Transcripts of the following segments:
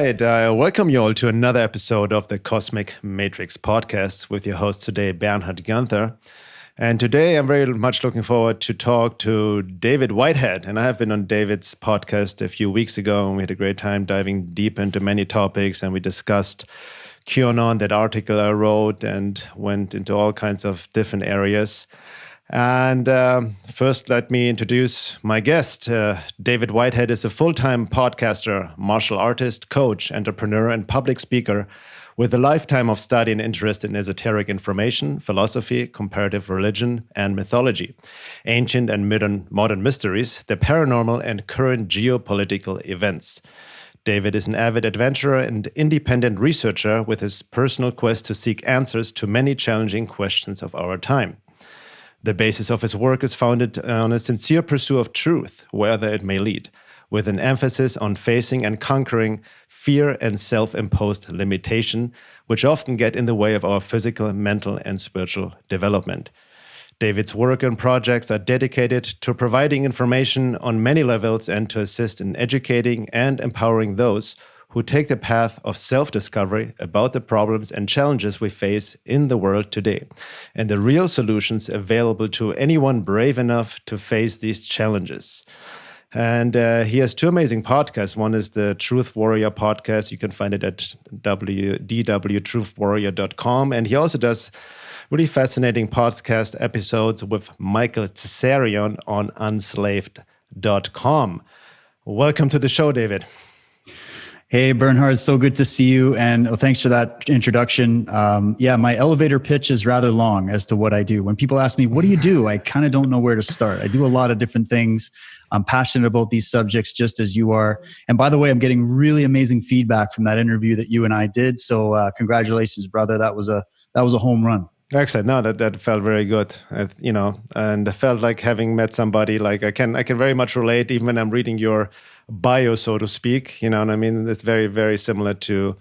right. I welcome you all to another episode of the Cosmic Matrix podcast with your host today, Bernhard Guenther. And today I'm very much looking forward to talk to David Whitehead. And I have been on David's podcast a few weeks ago, and we had a great time diving deep into many topics. And we discussed Qanon, that article I wrote, and went into all kinds of different areas. And first, let me introduce my guest. David Whitehead is a full-time podcaster, martial artist, coach, entrepreneur, and public speaker with a lifetime of study and interest in esoteric information, philosophy, comparative religion, and mythology, ancient and modern mysteries, the paranormal, and current geopolitical events. David is an avid adventurer and independent researcher with his personal quest to seek answers to many challenging questions of our time. The basis of his work is founded on a sincere pursuit of truth, wherever it may lead, with an emphasis on facing and conquering fear and self-imposed limitation, which often get in the way of our physical, mental, and spiritual development. David's work and projects are dedicated to providing information on many levels and to assist in educating and empowering those who take the path of self-discovery about the problems and challenges we face in the world today, and the real solutions available to anyone brave enough to face these challenges. And he has two amazing podcasts. One is the Truth Warrior podcast. You can find it at dwtruthwarrior.com. And he also does really fascinating podcast episodes with Michael Tsarion on Unslaved.com. Welcome to the show, David. Hey, Bernhard, so good to see you. And thanks for that introduction. My elevator pitch is rather long as to what I do. When people ask me, what do you do? I kind of don't know where to start. I do a lot of different things. I'm passionate about these subjects just as you are. And by the way, I'm getting really amazing feedback from that interview that you and I did. So congratulations, brother. That was a home run. Excellent. No, that felt very good. And I felt like having met somebody, like I can very much relate even when I'm reading your bio, so to speak. You know what I mean? It's very, very similar to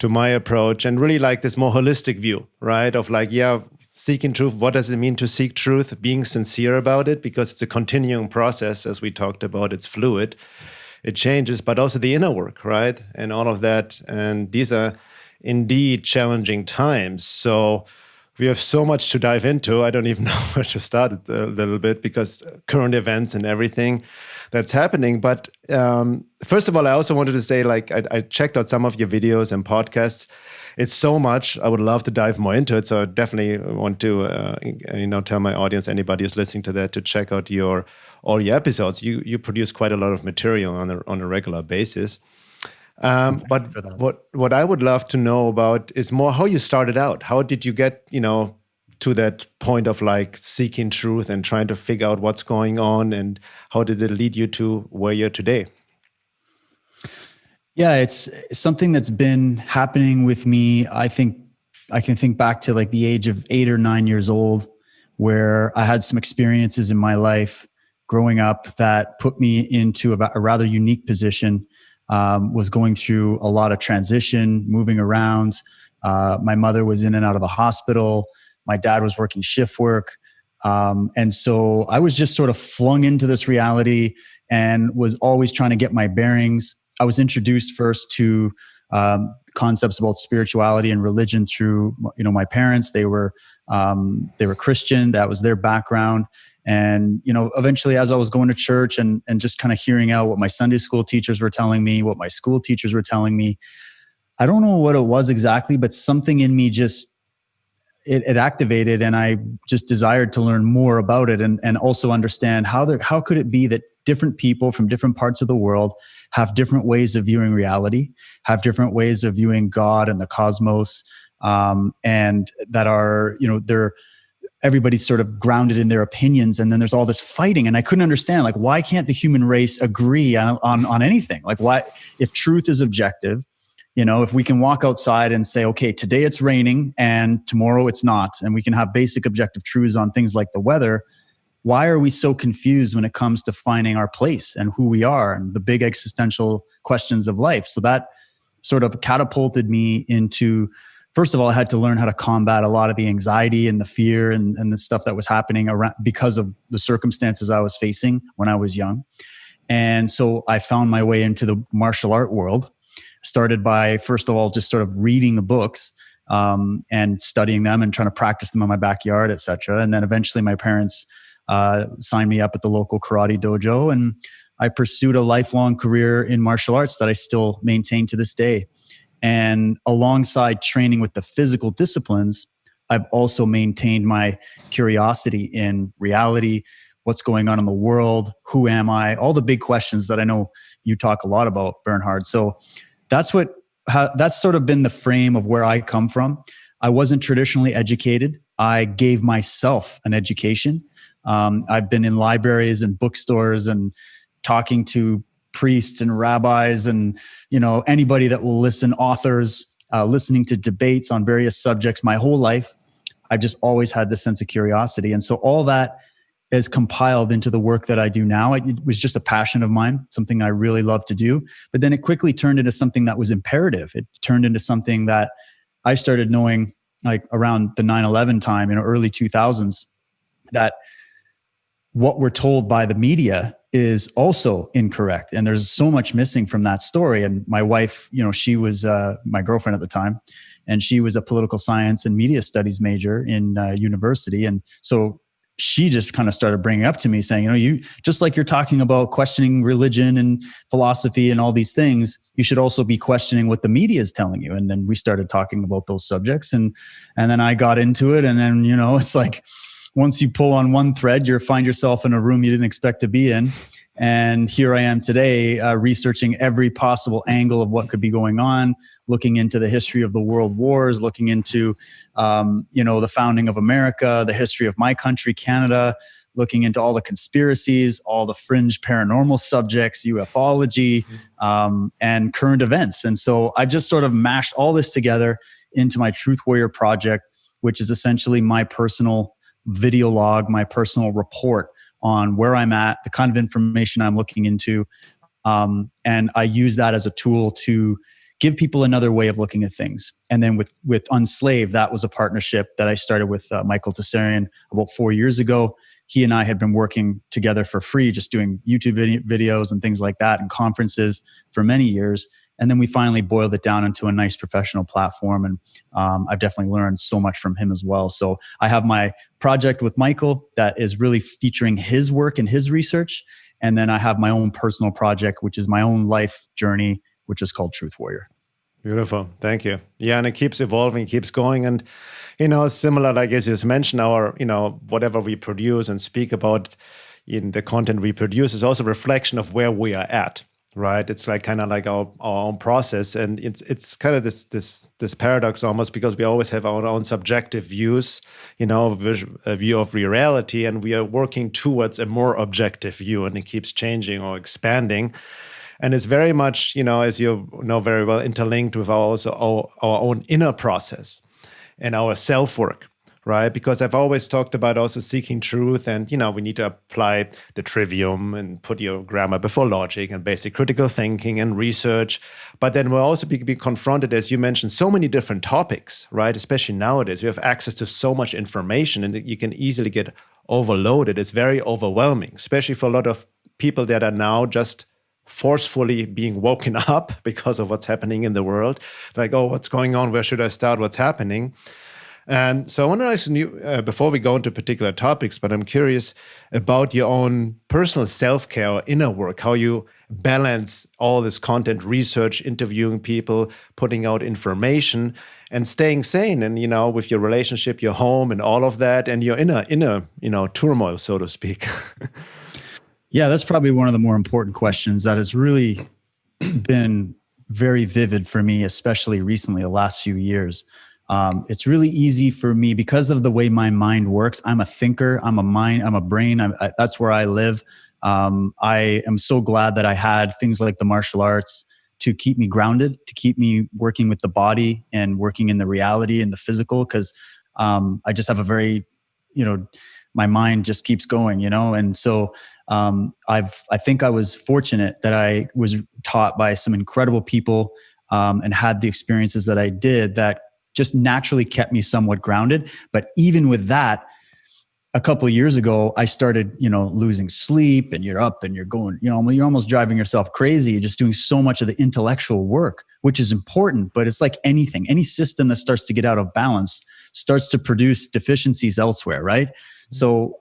my approach, and really like this more holistic view, right? Of like, seeking truth. What does it mean to seek truth? Being sincere about it, because it's a continuing process, as we talked about. It's fluid, it changes, but also the inner work, right? And all of that. And these are indeed challenging times. So we have so much to dive into. I don't even know where to start a little bit, because current events and everything that's happening. But first of all, I also wanted to say, like, I checked out some of your videos and podcasts. It's so much. I would love to dive more into it. So I definitely want to, tell my audience, anybody who's listening to that, to check out all your episodes. You produce quite a lot of material on a regular basis. But what I would love to know about is more how you started out. How did you get, to that point of like seeking truth and trying to figure out what's going on, and how did it lead you to where you're today? Yeah, it's something that's been happening with me. I think I can think back to like the age of 8 or 9 years old, where I had some experiences in my life growing up that put me into a rather unique position. Was going through a lot of transition, moving around. My mother was in and out of the hospital. My dad was working shift work. And so I was just sort of flung into this reality and was always trying to get my bearings. I was introduced first to concepts about spirituality and religion through, my parents. They were Christian. That was their background. And, eventually as I was going to church and just kind of hearing out what my Sunday school teachers were telling me, what my school teachers were telling me, I don't know what it was exactly, but something in me just, it activated, and I just desired to learn more about it and also understand how could it be that different people from different parts of the world have different ways of viewing reality, have different ways of viewing God and the cosmos, and that are, everybody's sort of grounded in their opinions, and then there's all this fighting. And I couldn't understand, like, why can't the human race agree on anything? Like, why, if truth is objective, if we can walk outside and say, okay, today it's raining and tomorrow it's not, and we can have basic objective truths on things like the weather, why are we so confused when it comes to finding our place and who we are and the big existential questions of life? So that sort of catapulted me into, first of all, I had to learn how to combat a lot of the anxiety and the fear and the stuff that was happening around because of the circumstances I was facing when I was young. And so I found my way into the martial art world. started by, first of all, just sort of reading the books and studying them and trying to practice them in my backyard, etc. And then eventually my parents signed me up at the local karate dojo, and I pursued a lifelong career in martial arts that I still maintain to this day. And alongside training with the physical disciplines, I've also maintained my curiosity in reality, what's going on in the world, who am I, all the big questions that I know you talk a lot about, Bernhard. So that's sort of been the frame of where I come from. I wasn't traditionally educated. I gave myself an education. I've been in libraries and bookstores and talking to priests and rabbis and, anybody that will listen, authors, listening to debates on various subjects my whole life. I've just always had this sense of curiosity. And so all that is compiled into the work that I do now. It was just a passion of mine, something I really love to do. But then it quickly turned into something that was imperative. It turned into something that I started knowing like around the 9/11 time, early 2000s, that what we're told by the media is also incorrect. And there's so much missing from that story. And my wife, she was my girlfriend at the time, and she was a political science and media studies major in university. And so she just kind of started bringing up to me saying, you just like you're talking about questioning religion and philosophy and all these things, you should also be questioning what the media is telling you. And then we started talking about those subjects, and then I got into it. And then, it's like, once you pull on one thread, you find yourself in a room you didn't expect to be in. And here I am today, researching every possible angle of what could be going on, looking into the history of the world wars, looking into, the founding of America, the history of my country, Canada, looking into all the conspiracies, all the fringe paranormal subjects, ufology, and current events. And so I've just sort of mashed all this together into my Truth Warrior project, which is essentially my personal video log, my personal report on where I'm at, the kind of information I'm looking into. And I use that as a tool to give people another way of looking at things. And then with Unslaved, that was a partnership that I started with Michael Tsarion about 4 years ago. He and I had been working together for free, just doing YouTube videos and things like that and conferences for many years. And then we finally boiled it down into a nice professional platform. And I've definitely learned so much from him as well. So I have my project with Michael that is really featuring his work and his research. And then I have my own personal project, which is my own life journey, which is called Truth Warrior. Beautiful. Thank you. Yeah, and it keeps evolving, keeps going. And, similar, like as you just mentioned, our, whatever we produce and speak about in the content we produce is also a reflection of where we are at. Right, it's like kind of like our own process, and it's kind of this paradox almost, because we always have our own subjective views, a view of reality, and we are working towards a more objective view, and it keeps changing or expanding, and it's very much, as you know very well, interlinked with our own inner process and our self work. Right, because I've always talked about also seeking truth, and we need to apply the trivium and put your grammar before logic and basic critical thinking and research. But then we'll also be confronted, as you mentioned, so many different topics, right? Especially nowadays, we have access to so much information, and you can easily get overloaded. It's very overwhelming, especially for a lot of people that are now just forcefully being woken up because of what's happening in the world. Like, oh, what's going on? Where should I start? What's happening? And so I want to ask you, before we go into particular topics, but I'm curious about your own personal self-care or inner work, how you balance all this content, research, interviewing people, putting out information, and staying sane, and, with your relationship, your home, and all of that, and your inner, turmoil, so to speak. Yeah, that's probably one of the more important questions that has really been very vivid for me, especially recently, the last few years. It's really easy for me because of the way my mind works. I'm a thinker. I'm a brain. That's where I live. I am so glad that I had things like the martial arts to keep me grounded, to keep me working with the body and working in the reality and the physical. Because I just have a very, my mind just keeps going, and so I think I was fortunate that I was taught by some incredible people and had the experiences that I did that just naturally kept me somewhat grounded. But even with that, a couple of years ago, I started, losing sleep, and you're up and you're going, you're almost driving yourself crazy. You're just doing so much of the intellectual work, which is important, but it's like anything, any system that starts to get out of balance starts to produce deficiencies elsewhere. Right. So,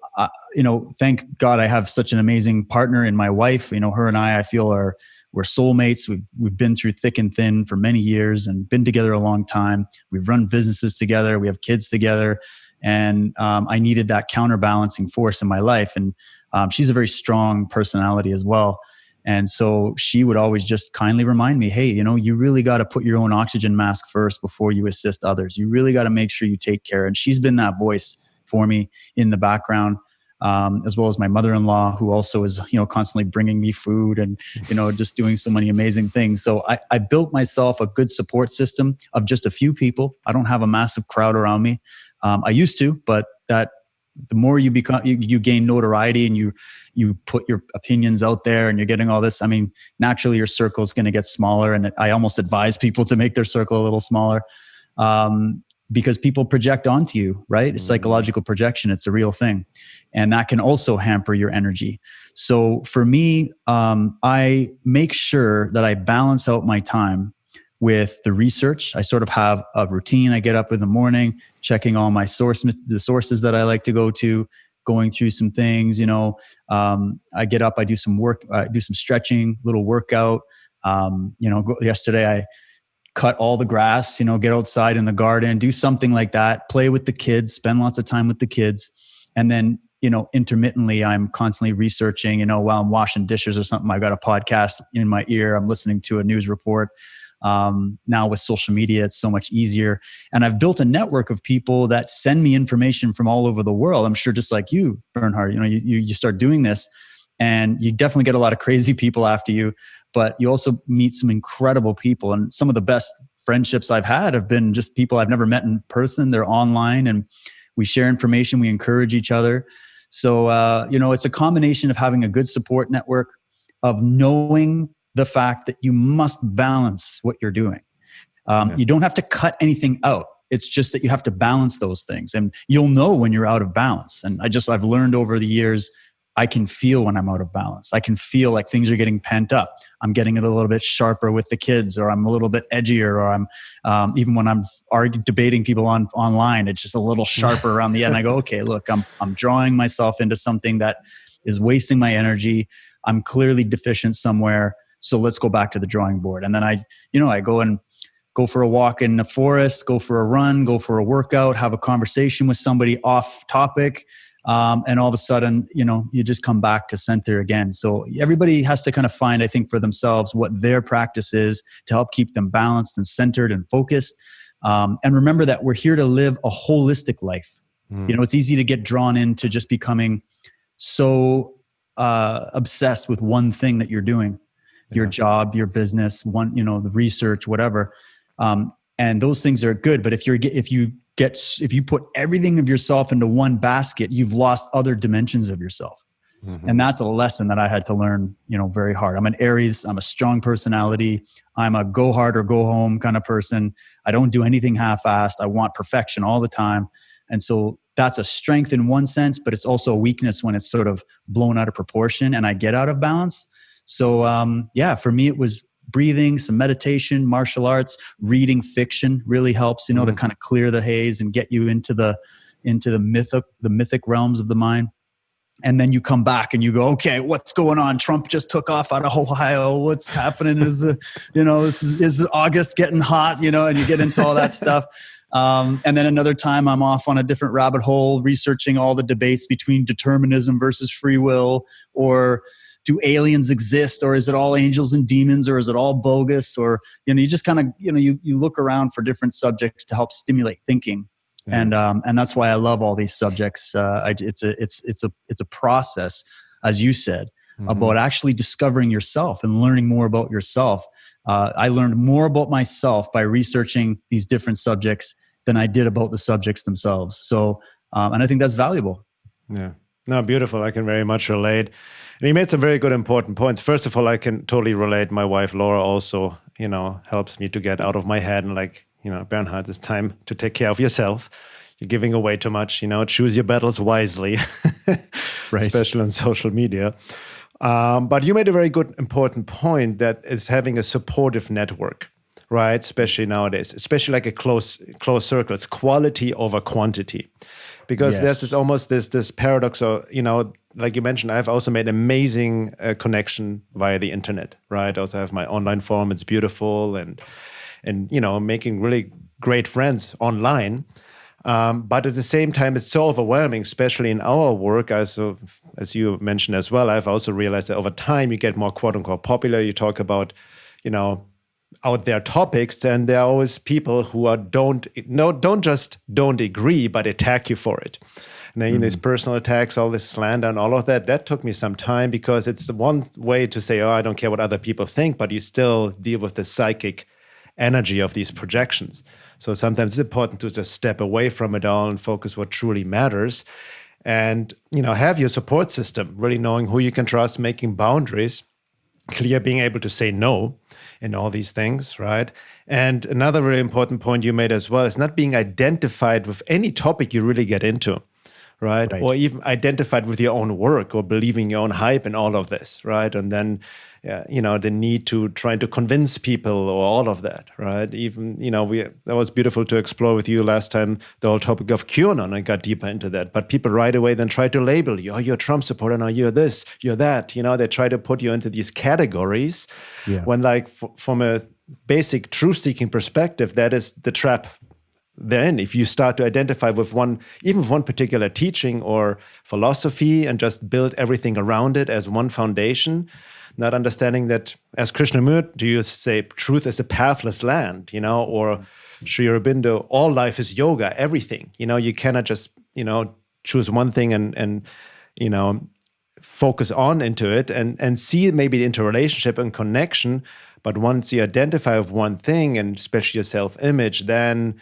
thank God I have such an amazing partner in my wife. Her and I feel we're soulmates. We've been through thick and thin for many years and been together a long time. We've run businesses together. We have kids together. And I needed that counterbalancing force in my life. And she's a very strong personality as well. And so she would always just kindly remind me, hey, you really got to put your own oxygen mask first before you assist others. You really got to make sure you take care. And she's been that voice for me in the background, as well as my mother-in-law, who also is, constantly bringing me food and, just doing so many amazing things. So I built myself a good support system of just a few people. I don't have a massive crowd around me. I used to, but the more you become, you gain notoriety and you put your opinions out there and you're getting all this. I mean, naturally your circle is going to get smaller, and I almost advise people to make their circle a little smaller, because people project onto you, right? It's psychological projection. It's a real thing, and that can also hamper your energy. So for me, I make sure that I balance out my time with the research. I sort of have a routine. I get up in the morning, checking all my the sources that I like to go to, going through some things. I get up, I do some work, I do some stretching, little workout. Yesterday I cut all the grass. Get outside in the garden, do something like that. Play with the kids, spend lots of time with the kids, and then intermittently I'm constantly researching. While I'm washing dishes or something, I got a podcast in my ear. I'm listening to a news report. Now with social media, it's so much easier. And I've built a network of people that send me information from all over the world. I'm sure just like you, Bernhard, you start doing this, and you definitely get a lot of crazy people after you, but you also meet some incredible people. And some of the best friendships I've had have been just people I've never met in person. They're online, and we share information. We encourage each other. So, it's a combination of having a good support network, of knowing the fact that you must balance what you're doing. You don't have to cut anything out. It's just that you have to balance those things, and you'll know when you're out of balance. And I've learned over the years, I can feel when I'm out of balance. I can feel like things are getting pent up. I'm getting it a little bit sharper with the kids, or I'm a little bit edgier, or I'm even when I'm debating people online, it's just a little sharper around the end. I go, okay, look, I'm drawing myself into something that is wasting my energy. I'm clearly deficient somewhere. So let's go back to the drawing board. And then I go for a walk in the forest, go for a run, go for a workout, have a conversation with somebody off topic. And all of a sudden, you just come back to center again. So everybody has to kind of find, I think, for themselves what their practice is to help keep them balanced and centered and focused. And remember that we're here to live a holistic life. It's easy to get drawn into just becoming so obsessed with one thing that you're doing. Your job, your business, the research, whatever. And those things are good. But if you put everything of yourself into one basket, you've lost other dimensions of yourself. Mm-hmm. And that's a lesson that I had to learn, very hard. I'm an Aries. I'm a strong personality. I'm a go hard or go home kind of person. I don't do anything half-assed. I want perfection all the time. And so that's a strength in one sense, but it's also a weakness when it's sort of blown out of proportion and I get out of balance. So, for me, it was breathing, some meditation, martial arts, reading fiction really helps, to kind of clear the haze and get you into the mythic realms of the mind. And then you come back and you go, okay, what's going on? Trump just took off out of Ohio. What's happening? Is August getting hot? And you get into all that stuff. And then another time I'm off on a different rabbit hole, researching all the debates between determinism versus free will, or do aliens exist, or is it all angels and demons, or is it all bogus? Or, you just kind of, you look around for different subjects to help stimulate thinking. Yeah. And that's why I love all these subjects. It's a process, as you said, about actually discovering yourself and learning more about yourself. I learned more about myself by researching these different subjects than I did about the subjects themselves. So, and I think that's valuable. Yeah. No, beautiful. I can very much relate. And he made some very good, important points. First of all, I can totally relate. My wife, Laura, also, helps me to get out of my head and Bernhard, it's time to take care of yourself. you're giving away too much. Choose your battles wisely, Right. especially on social media. But you made a very good, important point that is having a supportive network, right? Especially nowadays, especially like a close circle. It's quality over quantity, because Yes. there's this paradox of, like you mentioned, I've also made amazing connection via the internet, right? Also have my online forum. It's beautiful, and making really great friends online. But at the same time, it's so overwhelming, especially in our work. As you mentioned as well, I've also realized that over time you get more quote unquote popular. You talk about, out there topics, and there are always people who don't agree, but attack you for it. And then these personal attacks, all this slander and all of that. That took me some time, because it's the one way to say, oh, I don't care what other people think, but you still deal with the psychic energy of these projections. So sometimes it's important to just step away from it all and focus what truly matters, and have your support system, really knowing who you can trust, making boundaries clear, being able to say no in all these things, right? And another really important point you made as well is not being identified with any topic you really get into, right? Or even identified with your own work, or believing your own hype and all of this, right? And then, the need to try to convince people, or all of that, right? Even, that was beautiful to explore with you last time, the whole topic of Qanon. I got deeper into that. But people right away then try to label you. Oh, you're a Trump supporter. No, you're this, you're that. They try to put you into these categories. Yeah. When, like, from a basic truth-seeking perspective, that is the trap. Then if you start to identify with one particular teaching or philosophy, and just build everything around it as one foundation, not understanding that, as Krishnamurti used to say, truth is a pathless land, or Sri Aurobindo, all life is yoga, everything. You cannot just, choose one thing and focus on into it and see maybe the interrelationship and connection. But once you identify with one thing, and especially your self-image, then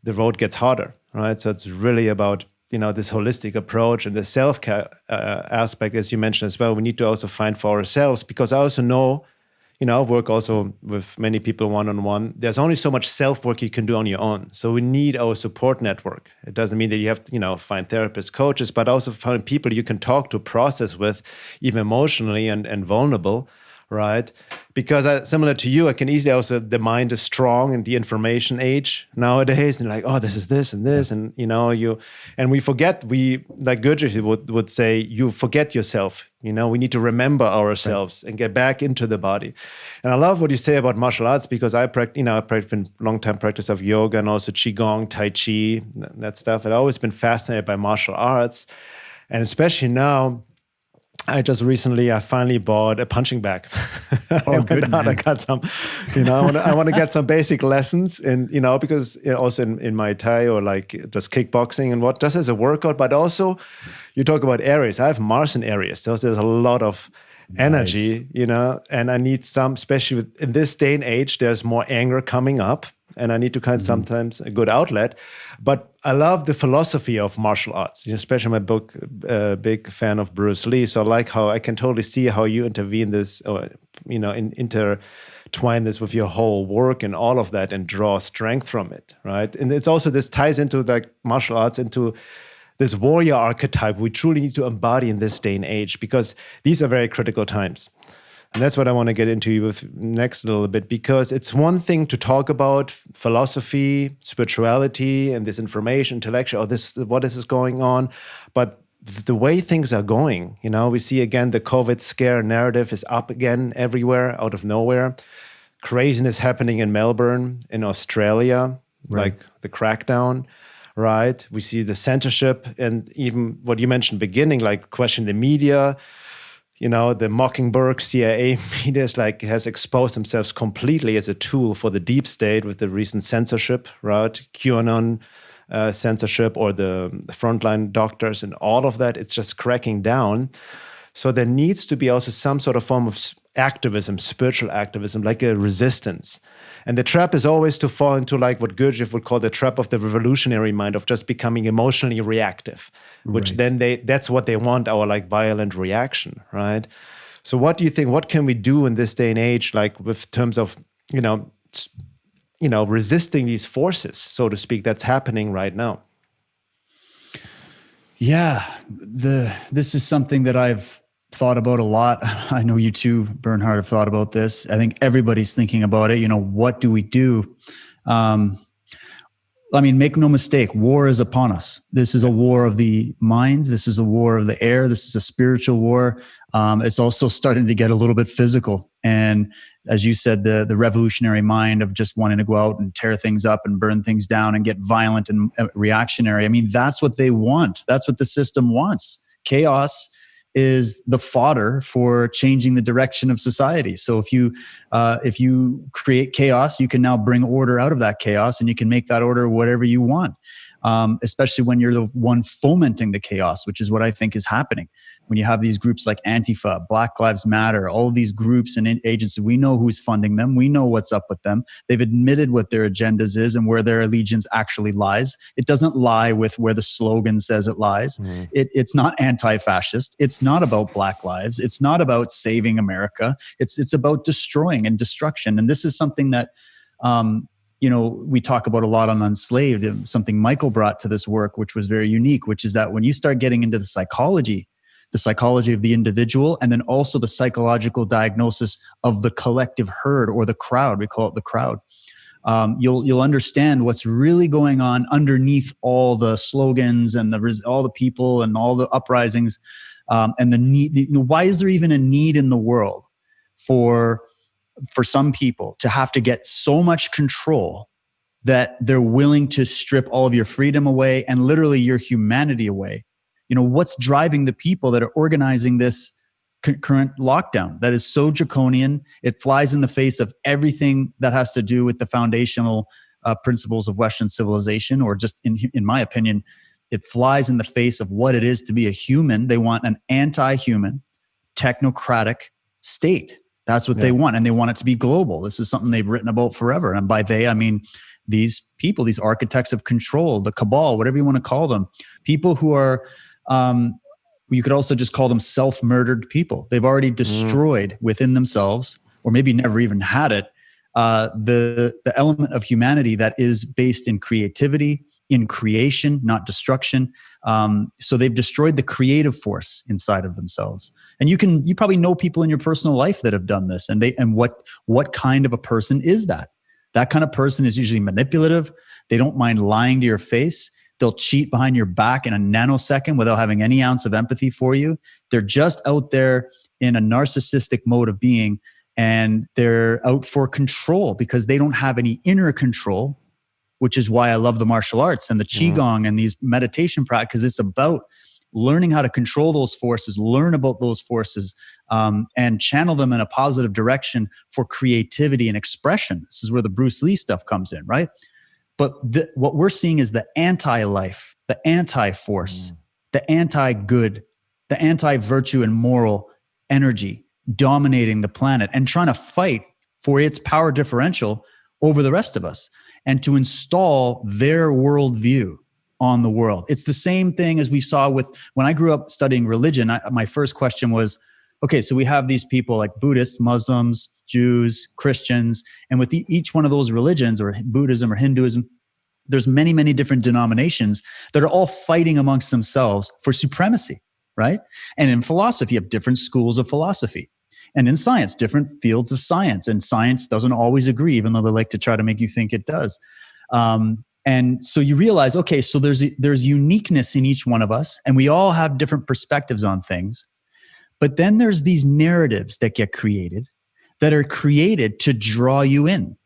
the road gets harder, right? So it's really about, this holistic approach, and the self-care aspect, as you mentioned as well. We need to also find for ourselves, because I also know, I work also with many people one-on-one. There's only so much self-work you can do on your own. So we need our support network. It doesn't mean that you have to, find therapists, coaches, but also find people you can talk to, process with, even emotionally and vulnerable, right? Because similar to you, I can easily also, the mind is strong in the information age nowadays, and like, oh, this is this and this, and and we forget, like Gurdjieff would say, you forget yourself. We need to remember ourselves and get back into the body. And I love what you say about martial arts, because I practice long time practice of yoga, and also qigong, tai chi, that stuff. I've always been fascinated by martial arts, and especially now. I finally bought a punching bag. Oh, good, man. I got some, I want to get some basic lessons in, because also in Muay Thai, or like just kickboxing and just as a workout, but also you talk about areas. I have Mars in areas. So there's a lot of energy, and I need some, especially in this day and age, there's more anger coming up, and I need to kind of sometimes a good outlet. But I love the philosophy of martial arts, especially my book, big fan of Bruce Lee. So I like how I can totally see how you intervene this, or, intertwine this with your whole work and all of that, and draw strength from it, right? And it's also, this ties into like martial arts, into this warrior archetype we truly need to embody in this day and age, because these are very critical times. And that's what I want to get into with next a little bit, because it's one thing to talk about philosophy, spirituality, and this information, intellectual, what is going on. But the way things are going, we see again, the COVID scare narrative is up again everywhere, out of nowhere. Craziness happening in Melbourne, in Australia, like the crackdown. Right, we see the censorship, and even what you mentioned beginning, like question the media. The Mockingbird CIA media has exposed themselves completely as a tool for the deep state with the recent censorship, right? Qanon censorship, or the frontline doctors, and all of that. It's just cracking down. So there needs to be also some sort of form of activism, spiritual activism, like a resistance. And the trap is always to fall into like what Gurdjieff would call the trap of the revolutionary mind, of just becoming emotionally reactive, which then that's what they want, our like violent reaction, right? So what do you think, what can we do in this day and age, like with terms of, resisting these forces, so to speak, that's happening right now? Yeah, this is something that I've thought about a lot. I know you too, Bernhard, have thought about this. I think everybody's thinking about it. What do we do? Make no mistake, war is upon us. This is a war of the mind. This is a war of the air. This is a spiritual war. It's also starting to get a little bit physical. And as you said, the revolutionary mind of just wanting to go out and tear things up and burn things down and get violent and reactionary. That's what they want. That's what the system wants. Chaos is the fodder for changing the direction of society. So if you create chaos, you can now bring order out of that chaos, and you can make that order whatever you want. Especially when you're the one fomenting the chaos, which is what I think is happening. When you have these groups like Antifa, Black Lives Matter, all of these groups and agencies, we know who's funding them. We know what's up with them. They've admitted what their agendas is and where their allegiance actually lies. It doesn't lie with where the slogan says it lies. Mm-hmm. It's not anti-fascist. It's not about Black lives. It's not about saving America. It's about destroying and destruction. And this is something that, we talk about a lot on Unslaved, something Michael brought to this work, which was very unique, which is that when you start getting into the psychology of the individual, and then also the psychological diagnosis of the collective herd or the crowd, we call it the crowd, you'll understand what's really going on underneath all the slogans and all the people and all the uprisings, and the need. Why is there even a need in the world for some people to have to get so much control that they're willing to strip all of your freedom away and literally your humanity away? What's driving the people that are organizing this current lockdown that is so draconian? It flies in the face of everything that has to do with the foundational principles of Western civilization, or just in my opinion, it flies in the face of what it is to be a human. They want an anti-human, technocratic state. That's what they want. And they want it to be global. This is something they've written about forever. And by they, I mean these people, these architects of control, the cabal, whatever you want to call them, people who are, you could also just call them self-murdered people. They've already destroyed within themselves, or maybe never even had it, the element of humanity that is based in creativity, in creation, not destruction. So they've destroyed the creative force inside of themselves. And you probably know people in your personal life that have done this. And what kind of a person is that? That kind of person is usually manipulative. They don't mind lying to your face. They'll cheat behind your back in a nanosecond without having any ounce of empathy for you. They're just out there in a narcissistic mode of being, and they're out for control because they don't have any inner control, which is why I love the martial arts and the Qigong and these meditation practices. It's about learning how to control those forces, learn about those forces, and channel them in a positive direction for creativity and expression. This is where the Bruce Lee stuff comes in, right? But what we're seeing is the anti-life, the anti-force, the anti-good, the anti-virtue and moral energy dominating the planet and trying to fight for its power differential over the rest of us and to install their worldview on the world. It's the same thing as we saw with when I grew up studying religion. My first question was, okay, so we have these people like Buddhists, Muslims, Jews, Christians, and with each one of those religions, or Buddhism or Hinduism, there's many, many different denominations that are all fighting amongst themselves for supremacy, right? And in philosophy, you have different schools of philosophy. And in science, different fields of science. And science doesn't always agree, even though they like to try to make you think it does. And so you realize, okay, so there's uniqueness in each one of us, and we all have different perspectives on things. But then there's these narratives that get created that are created to draw you in.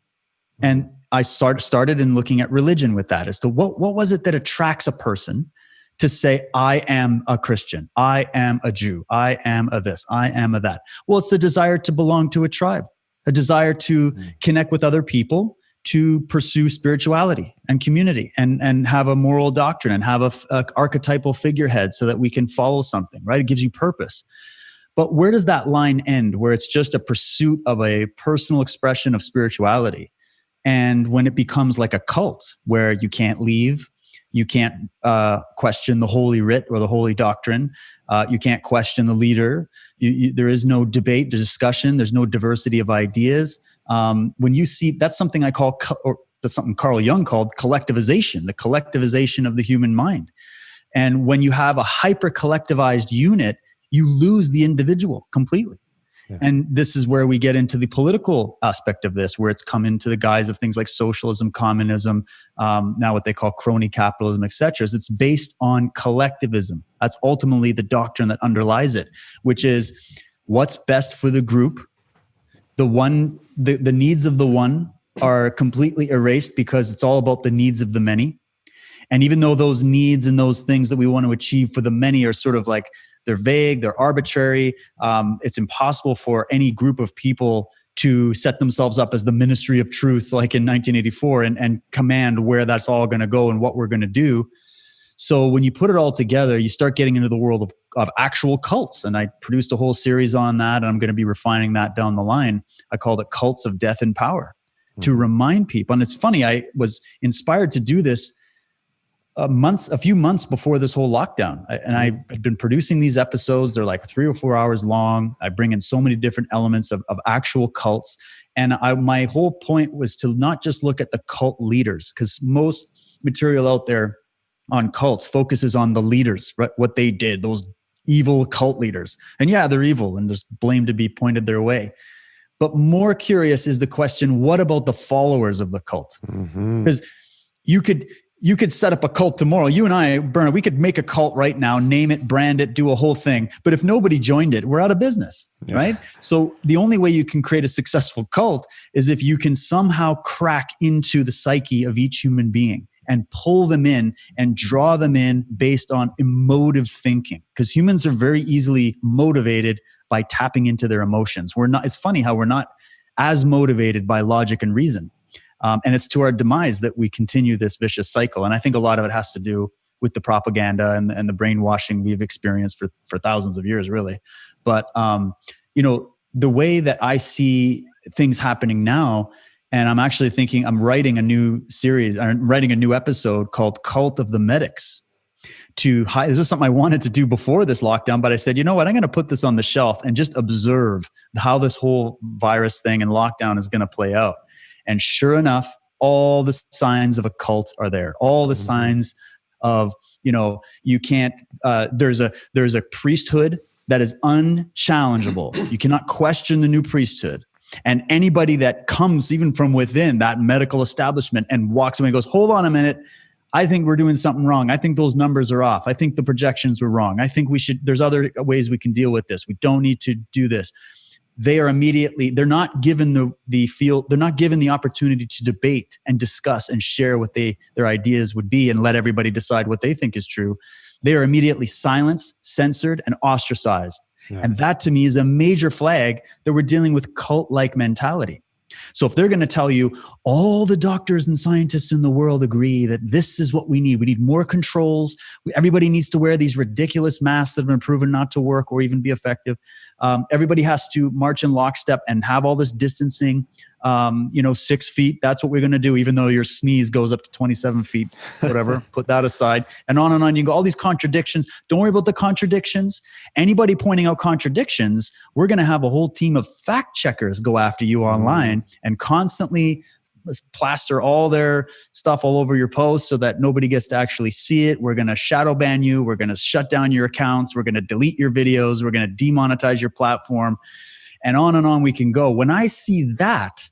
And I started in looking at religion with that as to what was it that attracts a person to say, I am a Christian, I am a Jew, I am a this, I am a that. Well, it's the desire to belong to a tribe, a desire to connect with other people, to pursue spirituality and community and have a moral doctrine and have a archetypal figurehead so that we can follow something, right? It gives you purpose. But where does that line end, where it's just a pursuit of a personal expression of spirituality? And when it becomes like a cult where you can't leave, you can't question the holy writ or the holy doctrine, you can't question the leader, there is no debate, discussion, there's no diversity of ideas. When you see, that's something I call, or that's something Carl Jung called collectivization, the collectivization of the human mind. And when you have a hyper collectivized unit, you lose the individual completely. Yeah. And this is where we get into the political aspect of this, where it's come into the guise of things like socialism, communism, now what they call crony capitalism, etc. It's based on collectivism. That's ultimately the doctrine that underlies it, which is what's best for the group. The needs of the one are completely erased because it's all about the needs of the many. And even though those needs and those things that we want to achieve for the many are sort of like, they're vague, they're arbitrary, it's impossible for any group of people to set themselves up as the ministry of truth like in 1984 and command where that's all going to go and what we're going to do. So when you put it all together, you start getting into the world of actual cults. And I produced a whole series on that, and I'm going to be refining that down the line. I called it Cults of Death and Power, to remind people. And it's funny, I was inspired to do this a few months before this whole lockdown. And I had been producing these episodes. They're like 3 or 4 hours long. I bring in so many different elements of actual cults. And my whole point was to not just look at the cult leaders, because most material out there on cults focuses on the leaders, right? What they did, those evil cult leaders. And yeah, they're evil and there's blame to be pointed their way. But more curious is the question, what about the followers of the cult? Because you could set up a cult tomorrow. You and I, Bernhard, we could make a cult right now, name it, brand it, do a whole thing. But if nobody joined it, we're out of business, right? So the only way you can create a successful cult is if you can somehow crack into the psyche of each human being and pull them in and draw them in based on emotive thinking. Because humans are very easily motivated by tapping into their emotions. It's funny how we're not as motivated by logic and reason. And it's to our demise that we continue this vicious cycle. And I think a lot of it has to do with the propaganda and the brainwashing we've experienced for thousands of years, really. But, the way that I see things happening now, and I'm actually thinking I'm writing a new series, I'm writing a new episode called Cult of the Medics. This is something I wanted to do before this lockdown, but I said, you know what, I'm going to put this on the shelf and just observe how this whole virus thing and lockdown is going to play out. And sure enough, all the signs of a cult are there. All the signs of, you can't, there's a priesthood that is unchallengeable. You cannot question the new priesthood. And anybody that comes even from within that medical establishment and walks away and goes, hold on a minute, I think we're doing something wrong. I think those numbers are off. I think the projections were wrong. I think there's other ways we can deal with this. We don't need to do this. They're not given they're not given the opportunity to debate and discuss and share what their ideas would be and let everybody decide what they think is true. They are immediately silenced, censored, and ostracized. Yeah. And that to me is a major flag that we're dealing with cult-like mentality. So if they're going to tell you all the doctors and scientists in the world agree that this is what we need more controls. Everybody needs to wear these ridiculous masks that have been proven not to work or even be effective. Everybody has to march in lockstep and have all this distancing. 6 feet, that's what we're going to do, even though your sneeze goes up to 27 feet, whatever, put that aside. And on and on. You go, all these contradictions. Don't worry about the contradictions. Anybody pointing out contradictions, we're going to have a whole team of fact checkers go after you online and constantly plaster all their stuff all over your posts so that nobody gets to actually see it. We're going to shadow ban you. We're going to shut down your accounts. We're going to delete your videos. We're going to demonetize your platform. And on we can go. When I see that,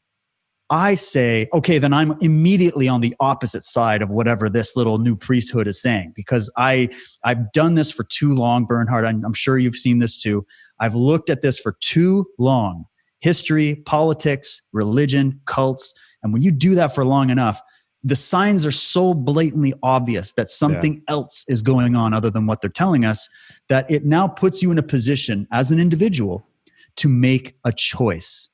I say, okay, then I'm immediately on the opposite side of whatever this little new priesthood is saying, because I've done this for too long, Bernhard. I'm sure you've seen this too. I've looked at this for too long. History, politics, religion, cults. And when you do that for long enough, the signs are so blatantly obvious that something else is going on other than what they're telling us, that it now puts you in a position as an individual to make a choice.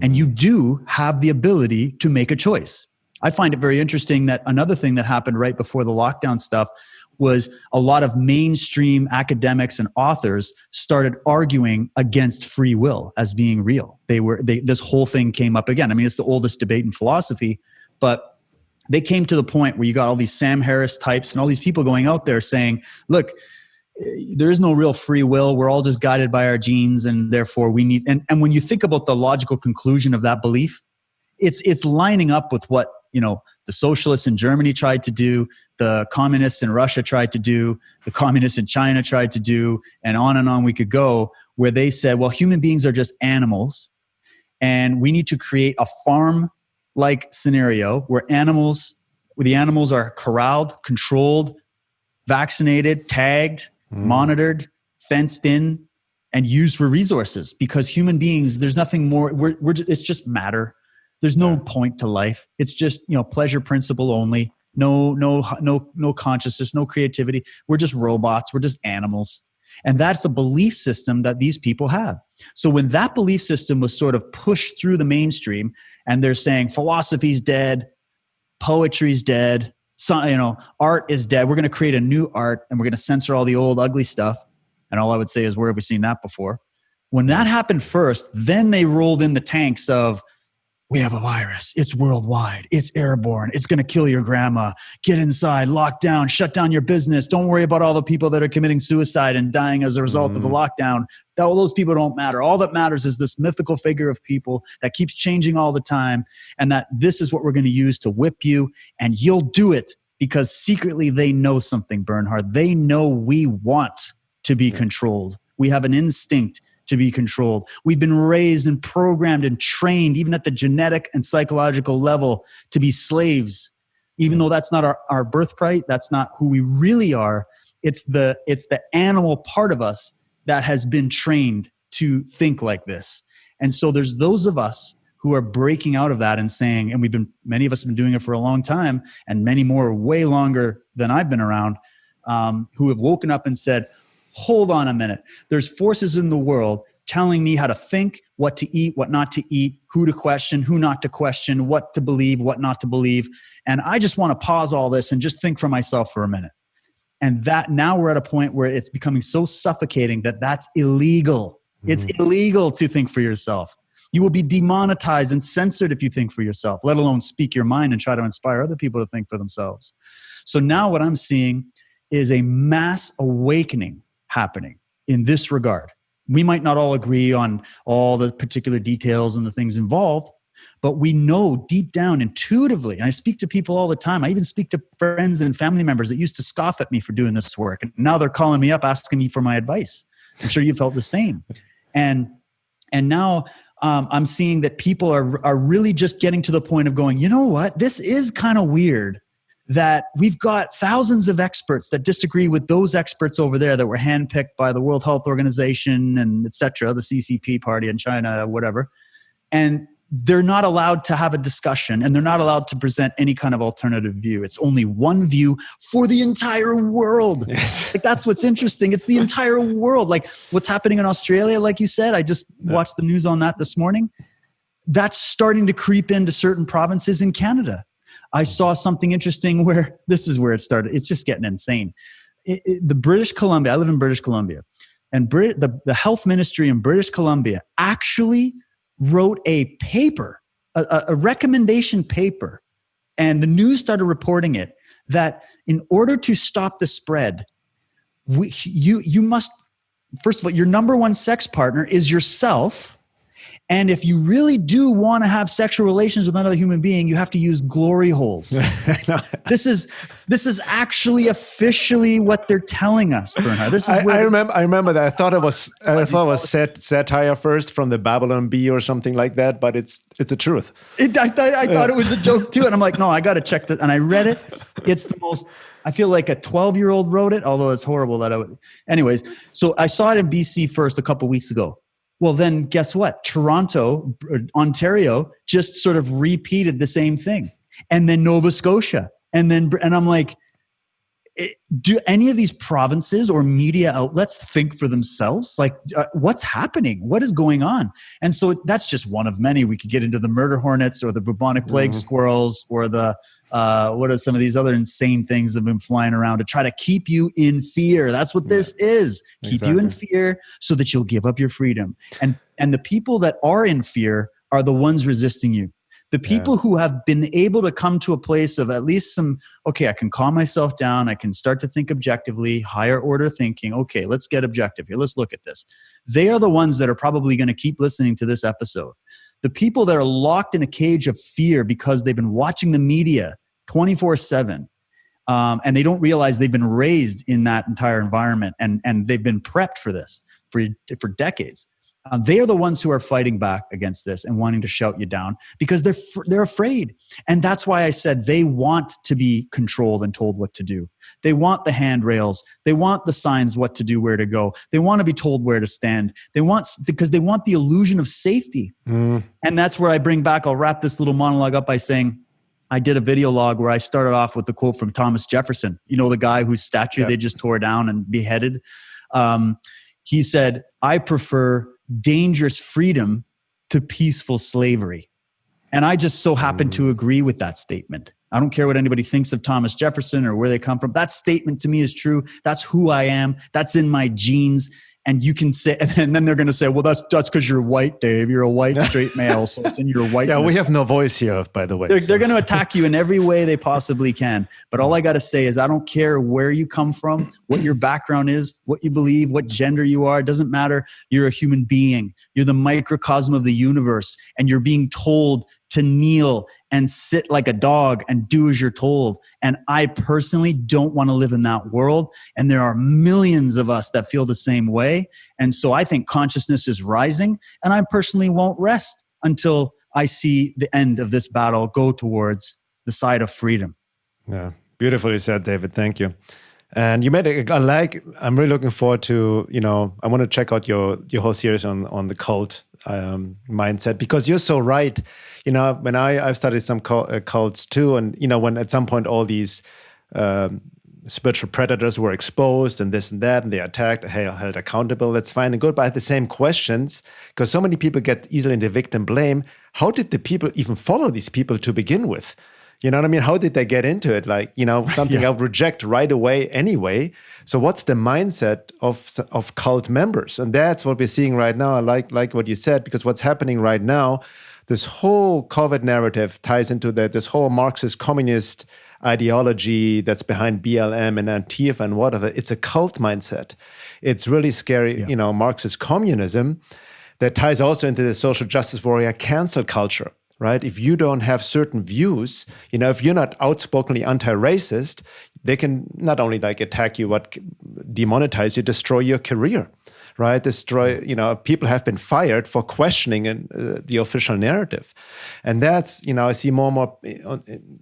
And you do have the ability to make a choice. I find it very interesting that another thing that happened right before the lockdown stuff was a lot of mainstream academics and authors started arguing against free will as being real. This whole thing came up again. I mean, it's the oldest debate in philosophy, but they came to the point where you got all these Sam Harris types and all these people going out there saying, look, there is no real free will. We're all just guided by our genes, and therefore we need. And when you think about the logical conclusion of that belief, it's lining up with what the socialists in Germany tried to do, the communists in Russia tried to do, the communists in China tried to do, and on we could go, where they said, well, human beings are just animals, and we need to create a farm-like scenario where the animals are corralled, controlled, vaccinated, tagged, monitored, fenced in, and used for resources. Because human beings, there's nothing more. It's just matter. There's no point to life. It's just pleasure principle only. No consciousness, no creativity. We're just robots. We're just animals. And that's a belief system that these people have. So when that belief system was sort of pushed through the mainstream, and they're saying philosophy's dead, poetry's dead, art is dead. We're going to create a new art, and we're going to censor all the old ugly stuff. And all I would say is, where have we seen that before? When that happened first, then they rolled in the tanks of, we have a virus. It's worldwide. It's airborne. It's going to kill your grandma. Get inside, lock down, shut down your business. Don't worry about all the people that are committing suicide and dying as a result of the lockdown. All those people don't matter. All that matters is this mythical figure of people that keeps changing all the time, and that this is what we're going to use to whip you, and you'll do it because secretly they know something, Bernhard. They know we want to be controlled. We have an instinct to be controlled. We've been raised and programmed and trained, even at the genetic and psychological level, to be slaves. Even though that's not our birthright, that's not who we really are. It's the animal part of us that has been trained to think like this. And so there's those of us who are breaking out of that and saying, and many of us have been doing it for a long time, and many more way longer than I've been around, who have woken up and said, hold on a minute. There's forces in the world telling me how to think, what to eat, what not to eat, who to question, who not to question, what to believe, what not to believe. And I just want to pause all this and just think for myself for a minute. And that now we're at a point where it's becoming so suffocating that that's illegal. It's illegal to think for yourself. You will be demonetized and censored if you think for yourself, let alone speak your mind and try to inspire other people to think for themselves. So now what I'm seeing is a mass awakening happening in this regard. We might not all agree on all the particular details and the things involved, but we know deep down intuitively, and I speak to people all the time. I even speak to friends and family members that used to scoff at me for doing this work, and now they're calling me up asking me for my advice. I'm sure you felt the same. And now I'm seeing that people are really just getting to the point of going, you know what, this is kind of weird that we've got thousands of experts that disagree with those experts over there that were handpicked by the World Health Organization and et cetera, the CCP party in China, whatever. And they're not allowed to have a discussion, and they're not allowed to present any kind of alternative view. It's only one view for the entire world. Yes. Like, that's what's interesting. It's the entire world. Like what's happening in Australia, like you said, I just watched the news on that this morning. That's starting to creep into certain provinces in Canada. I saw something interesting where this is where it started. It's just getting insane. The British Columbia, I live in British Columbia, and the health ministry in British Columbia actually wrote a paper, a recommendation paper, and the news started reporting it, that in order to stop the spread, you must, first of all, your number one sex partner is yourself. And if you really do want to have sexual relations with another human being, you have to use glory holes. This is actually officially what they're telling us, Bernhard. This is I remember that. I thought it was satire first from the Babylon Bee or something like that, but it's a truth. I thought it was a joke too, and I'm like, no, I got to check that. And I read it. It's the most. I feel like a 12-year-old wrote it, although it's horrible that I would. Anyways, so I saw it in BC first a couple weeks ago. Well, then guess what? Toronto, Ontario, just sort of repeated the same thing. And then Nova Scotia. And I'm like, do any of these provinces or media outlets think for themselves? Like, what's happening? What is going on? And so that's just one of many. We could get into the murder hornets or the bubonic plague squirrels or the, what are some of these other insane things that have been flying around to try to keep you in fear? That's what this is. Keep you in fear so that you'll give up your freedom. And the people that are in fear are the ones resisting you. The people who have been able to come to a place of at least some, okay, I can calm myself down. I can start to think objectively, higher order thinking. Okay, let's get objective here. Let's look at this. They are the ones that are probably going to keep listening to this episode. The people that are locked in a cage of fear because they've been watching the media 24/7, and they don't realize they've been raised in that entire environment, and they've been prepped for this for decades. They are the ones who are fighting back against this and wanting to shout you down because they're afraid. And that's why I said they want to be controlled and told what to do. They want the handrails. They want the signs, what to do, where to go. They want to be told where to stand. Because they want the illusion of safety. And that's where I bring back, I'll wrap this little monologue up by saying, I did a video log where I started off with the quote from Thomas Jefferson, the guy whose statue they just tore down and beheaded. He said, I prefer dangerous freedom to peaceful slavery. And I just so happen to agree with that statement. I don't care what anybody thinks of Thomas Jefferson or where they come from. That statement to me is true. That's who I am. That's in my genes. And you can say, and then they're going to say, well, that's because you're white, Dave. You're a white straight male, so it's in your whiteness. Yeah, we have no voice here, by the way. They're going to attack you in every way they possibly can. But all I got to say is I don't care where you come from, what your background is, what you believe, what gender you are. It doesn't matter. You're a human being. You're the microcosm of the universe, and you're being told to kneel and sit like a dog and do as you're told. And I personally don't want to live in that world. And there are millions of us that feel the same way. And so I think consciousness is rising, and I personally won't rest until I see the end of this battle go towards the side of freedom. Yeah, beautifully said, David. Thank you. And you made I'm really looking forward to, I want to check out your whole series on the cult mindset, because you're so right. When I've studied some cults too, and when at some point all these spiritual predators were exposed and this and that, and they attacked, held accountable, that's fine and good. But I had the same questions, because so many people get easily into victim blame. How did the people even follow these people to begin with? You know what I mean? How did they get into it? Something I would reject right away anyway. So what's the mindset of cult members? And that's what we're seeing right now. I like what you said, because what's happening right now, this whole COVID narrative ties into this whole Marxist communist ideology that's behind BLM and Antifa and whatever. It's a cult mindset. It's really scary, Marxist communism that ties also into the social justice warrior cancel culture. Right? If you don't have certain views, if you're not outspokenly anti-racist, they can not only attack you, but demonetize you, destroy your career, right? People have been fired for questioning the official narrative. And that's, I see more and more,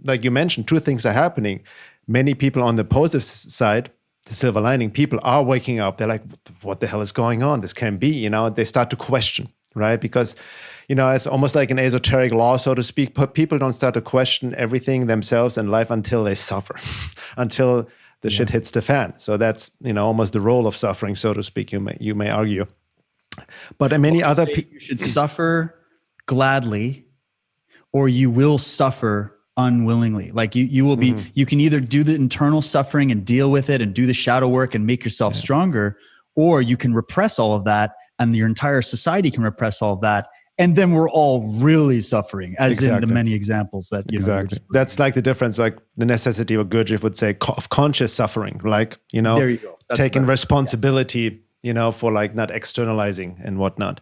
like you mentioned, two things are happening. Many people on the positive side, the silver lining, people are waking up. They're like, what the hell is going on? This can't be, they start to question, right? Because it's almost like an esoteric law, so to speak, but people don't start to question everything themselves in life until they suffer, until the shit hits the fan. So that's, almost the role of suffering, so to speak, you may argue. But many other people... You should suffer gladly, or you will suffer unwillingly. Like you will be, you can either do the internal suffering and deal with it and do the shadow work and make yourself stronger, or you can repress all of that, and your entire society can repress all of that. And then we're all really suffering, as in the many examples that, Exactly. That's like the difference, like the necessity of Gurdjieff would say of conscious suffering, like, there you go. Taking responsibility, for not externalizing and whatnot.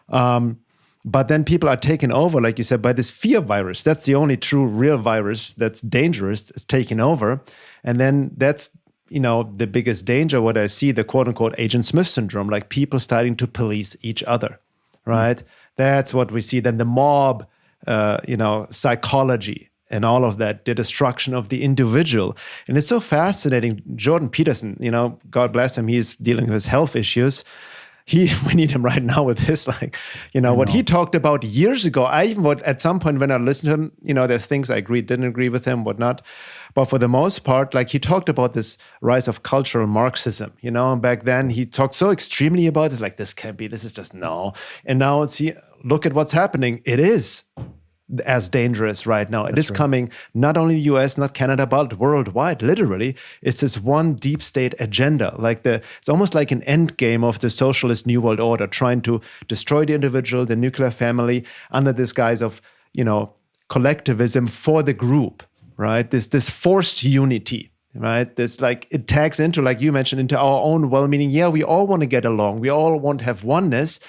But then people are taken over, like you said, by this fear virus. That's the only true real virus that's dangerous. It's taken over. And then that's, the biggest danger, what I see, the quote unquote Agent Smith syndrome, like people starting to police each other, right? That's what we see. Then the mob, psychology and all of that, the destruction of the individual. And it's so fascinating. Jordan Peterson, God bless him, he's dealing with his health issues. We need him right now with his, what he talked about years ago. I even would, at some point when I listened to him, there's things I didn't agree with him, whatnot. But for the most part, he talked about this rise of cultural Marxism, and back then he talked so extremely about this, this can't be, this is just no. And now look at what's happening. It is as dangerous right now. It is coming not only the US, not Canada, but worldwide, literally. It's this one deep state agenda. It's almost like an end game of the socialist New World Order, trying to destroy the individual, the nuclear family, under this guise of, collectivism for the group, right? This forced unity, right? This it tags into, like you mentioned, into our own well-meaning. Yeah, we all want to get along. We all want to have oneness.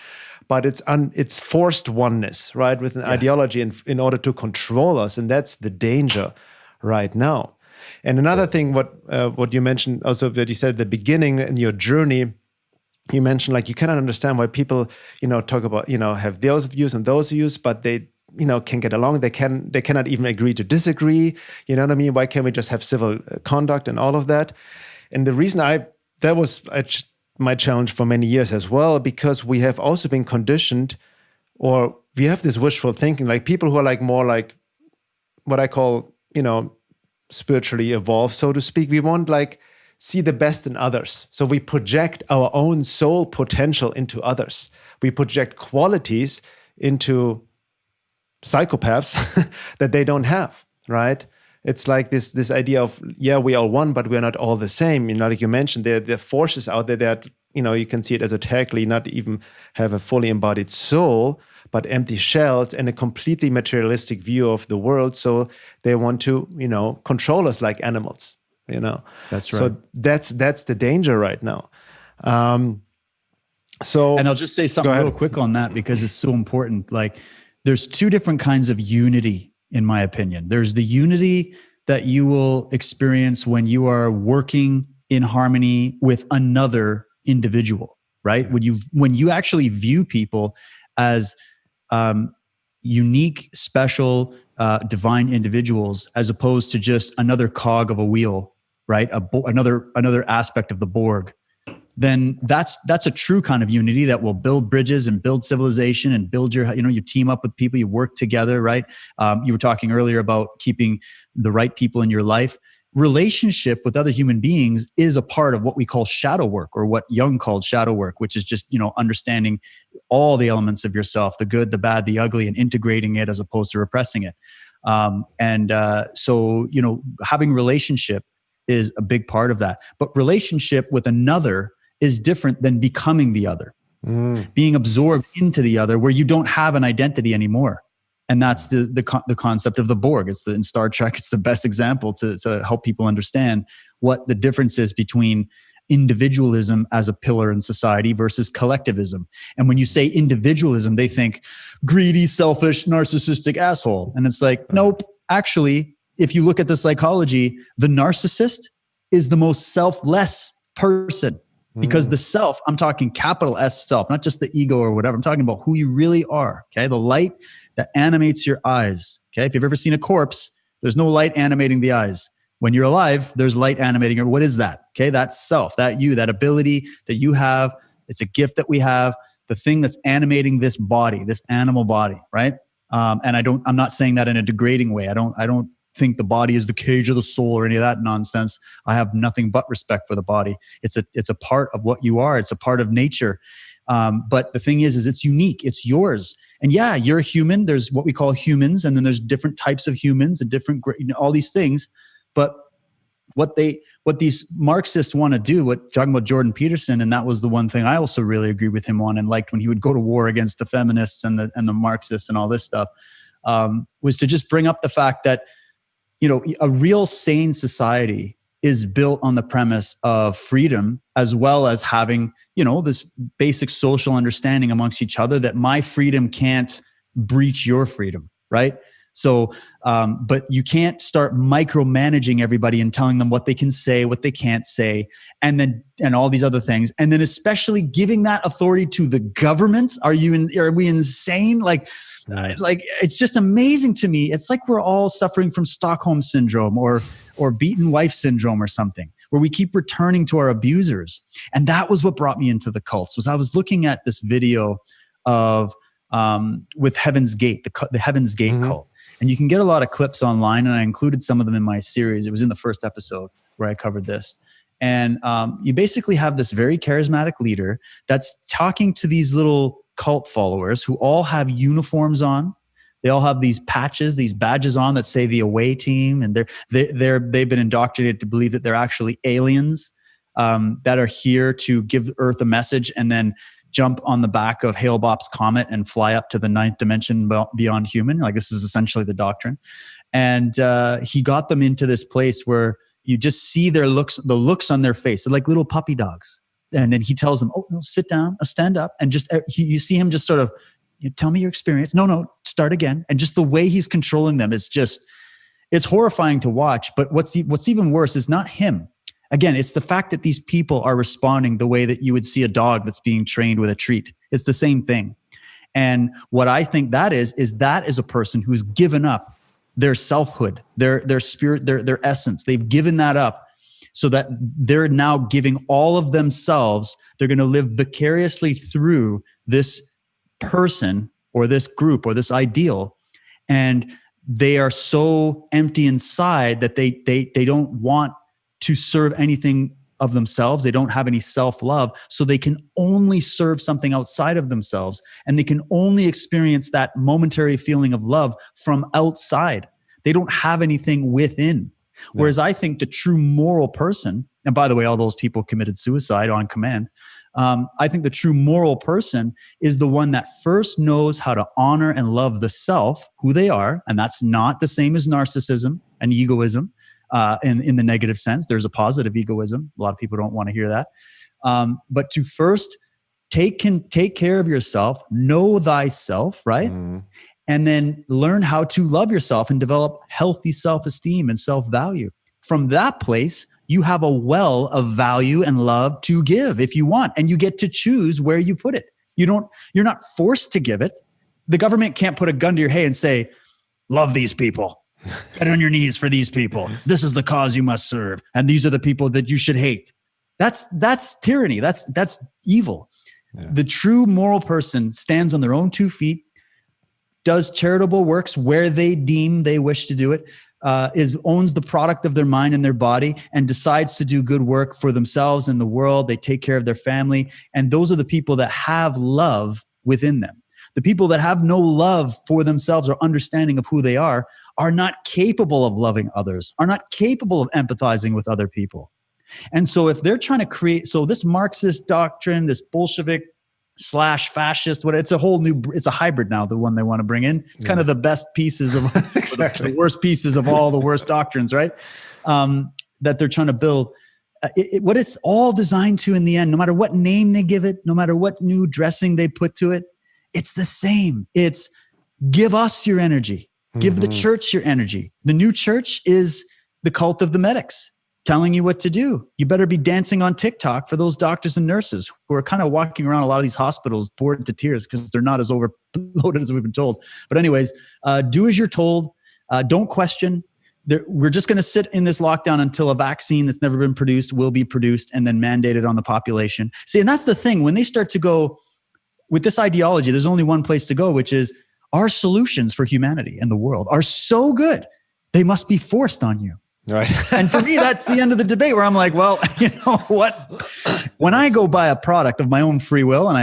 but it's forced oneness, right, with an ideology in order to control us, and that's the danger right now. And another thing, what you mentioned also, that you said at the beginning in your journey, you mentioned like you cannot understand why people, talk about, have those views and those views, but they, can get along. They cannot even agree to disagree. You know what I mean? Why can't we just have civil conduct and all of that? And the reason that was my challenge for many years as well, because we have also been conditioned, or we have this wishful thinking, like people who are like more like what I call, spiritually evolved, so to speak. We want like see the best in others. So we project our own soul potential into others. We project qualities into psychopaths that they don't have, right? It's like this idea of, we are one, but we're not all the same. Like you mentioned, there are forces out there that, you can see it esoterically, not even have a fully embodied soul, but empty shells and a completely materialistic view of the world. So they want to, control us like animals, That's right. So that's the danger right now. And I'll just say something real quick on that, because it's so important. Like, there's two different kinds of unity, in my opinion. There's the unity that you will experience when you are working in harmony with another individual, right? Yeah. When you actually view people as unique, special, divine individuals, as opposed to just another cog of a wheel, right? Another aspect of the Borg. Then that's a true kind of unity that will build bridges and build civilization and build you team up with people, you work together, right? You were talking earlier about keeping the right people in your life. Relationship with other human beings is a part of what we call shadow work, or what Jung called shadow work, which is just, understanding all the elements of yourself, the good, the bad, the ugly, and integrating it as opposed to repressing it. So, having relationship is a big part of that. But relationship with another is different than becoming the other, being absorbed into the other, where you don't have an identity anymore. And that's the concept of the Borg. In Star Trek, it's the best example to help people understand what the difference is between individualism as a pillar in society versus collectivism. And when you say individualism, they think greedy, selfish, narcissistic asshole. And it's like, nope, actually, if you look at the psychology, the narcissist is the most selfless person. Because the self, I'm talking capital S self, not just the ego or whatever. I'm talking about who you really are, okay? The light that animates your eyes, okay? If you've ever seen a corpse, there's no light animating the eyes. When you're alive, there's light animating. What is that? Okay, that's self, that you, that ability that you have. It's a gift that we have, the thing that's animating this body, this animal body, right? And I'm not saying that in a degrading way. I don't think the body is the cage of the soul or any of that nonsense. I have nothing but respect for the body. It's a part of what you are. It's a part of nature. But the thing is it's unique. It's yours. And yeah, you're a human. There's what we call humans, and then there's different types of humans and different, all these things. But what these Marxists want to do, talking about Jordan Peterson, and that was the one thing I also really agree with him on and liked, when he would go to war against the feminists and the Marxists and all this stuff, was to just bring up the fact that, a real sane society is built on the premise of freedom, as well as having, this basic social understanding amongst each other that my freedom can't breach your freedom, right? So, but you can't start micromanaging everybody and telling them what they can say, what they can't say, and all these other things. And then especially giving that authority to the government. Are we insane? Like it's just amazing to me. It's like we're all suffering from Stockholm syndrome or beaten wife syndrome or something, where we keep returning to our abusers. And that was what brought me into the cults. Was I was looking at this video of with Heaven's Gate, the Heaven's Gate cult. And you can get a lot of clips online, and I included some of them in my series. It was in the first episode where I covered this. And you basically have this very charismatic leader that's talking to these little cult followers who all have uniforms on. They all have these patches, these badges on that say the away team, and they've been indoctrinated to believe that they're actually aliens that are here to give Earth a message and then jump on the back of Hale-Bopp's comet and fly up to the 9th dimension beyond human. Like, this is essentially the doctrine. And he got them into this place where you just see the looks on their face. They're like little puppy dogs. And then he tells them, oh, no, sit down, stand up. And just, you see him just sort of, tell me your experience. No, start again. And just the way he's controlling them is just, it's horrifying to watch. But what's even worse is not him. Again, it's the fact that these people are responding the way that you would see a dog that's being trained with a treat. It's the same thing. And what I think that is a person who's given up their selfhood, their spirit, their essence. They've given that up so that they're now giving all of themselves. They're going to live vicariously through this person or this group or this ideal. And they are so empty inside that they don't want to serve anything of themselves. They don't have any self-love, so they can only serve something outside of themselves, and they can only experience that momentary feeling of love from outside. They don't have anything within. No. Whereas I think the true moral person, and by the way, all those people committed suicide on command. I think the true moral person is the one that first knows how to honor and love the self, who they are, and that's not the same as narcissism and egoism. In the negative sense, there's a positive egoism. A lot of people don't want to hear that. But to first take care of yourself, know thyself, right? Mm. And then learn how to love yourself and develop healthy self-esteem and self-value. From that place, you have a well of value and love to give if you want, and you get to choose where you put it. You're not forced to give it. The government can't put a gun to your head and say, love these people. Get on your knees for these people. This is the cause you must serve. And these are the people that you should hate. That's tyranny. That's evil. Yeah. The true moral person stands on their own 2 feet, does charitable works where they deem they wish to do it, owns the product of their mind and their body, and decides to do good work for themselves and the world. They take care of their family. And those are the people that have love within them. The people that have no love for themselves or understanding of who they are not capable of loving others, are not capable of empathizing with other people. And so if they're trying to create, so this Marxist doctrine, this Bolshevik / fascist, it's a hybrid now, the one they want to bring in. It's kind of the best pieces of exactly. The worst pieces of all the worst doctrines, right? That they're trying to build. What it's all designed to in the end, no matter what name they give it, no matter what new dressing they put to it, it's the same. It's give us your energy. Give the church your energy. The new church is the cult of the medics telling you what to do. You better be dancing on TikTok for those doctors and nurses who are kind of walking around a lot of these hospitals bored to tears because they're not as overloaded as we've been told. But anyways, do as you're told. Don't question. We're just going to sit in this lockdown until a vaccine that's never been produced will be produced and then mandated on the population. See, and that's the thing. When they start to go with this ideology, there's only one place to go, which is our solutions for humanity and the world are so good, they must be forced on you. Right. And for me, that's the end of the debate where I'm like, well, you know what? When I go buy a product of my own free will and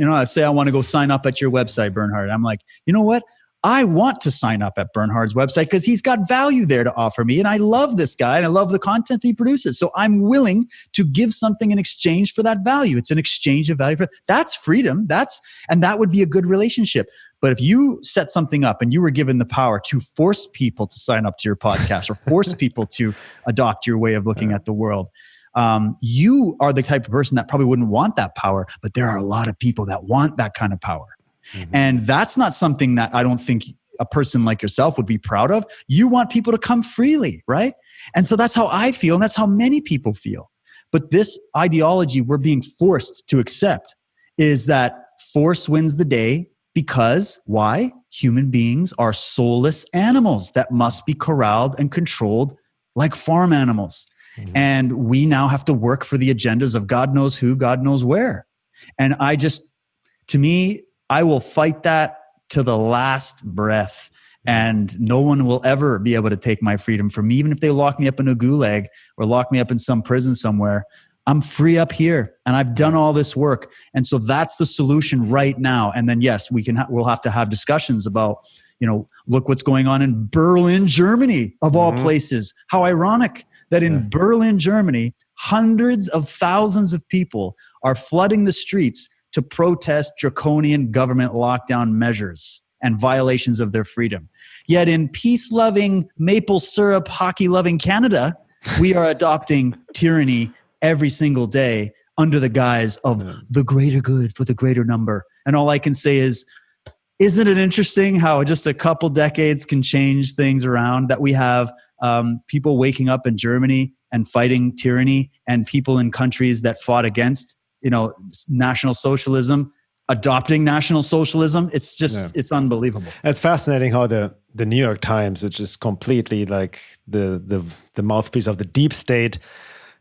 I say I want to go sign up at your website, Bernhard, I'm like, you know what? I want to sign up at Bernhard's website because he's got value there to offer me. And I love this guy and I love the content he produces. So I'm willing to give something in exchange for that value. It's an exchange of value. That's freedom. And that would be a good relationship. But if you set something up and you were given the power to force people to sign up to your podcast or force people to adopt your way of looking at the world, you are the type of person that probably wouldn't want that power. But there are a lot of people that want that kind of power. Mm-hmm. And that's not something that I don't think a person like yourself would be proud of. You want people to come freely, right? And so that's how I feel, and that's how many people feel. But this ideology we're being forced to accept is that force wins the day because, why? Human beings are soulless animals that must be corralled and controlled like farm animals. Mm-hmm. And we now have to work for the agendas of God knows who, God knows where. And to me, I will fight that to the last breath, and no one will ever be able to take my freedom from me. Even if they lock me up in a gulag or lock me up in some prison somewhere, I'm free up here and I've done all this work. And so that's the solution right now. And then yes, we'll have to have discussions about, look what's going on in Berlin, Germany, of all places. How ironic that in Berlin, Germany, hundreds of thousands of people are flooding the streets to protest draconian government lockdown measures and violations of their freedom. Yet in peace-loving, maple syrup, hockey-loving Canada, we are adopting tyranny every single day under the guise of the greater good for the greater number. And all I can say is, isn't it interesting how just a couple decades can change things around, that we have people waking up in Germany and fighting tyranny, and people in countries that fought against, national socialism, adopting national socialism. It's just, it's unbelievable. It's fascinating how the New York Times, which is completely like the mouthpiece of the deep state,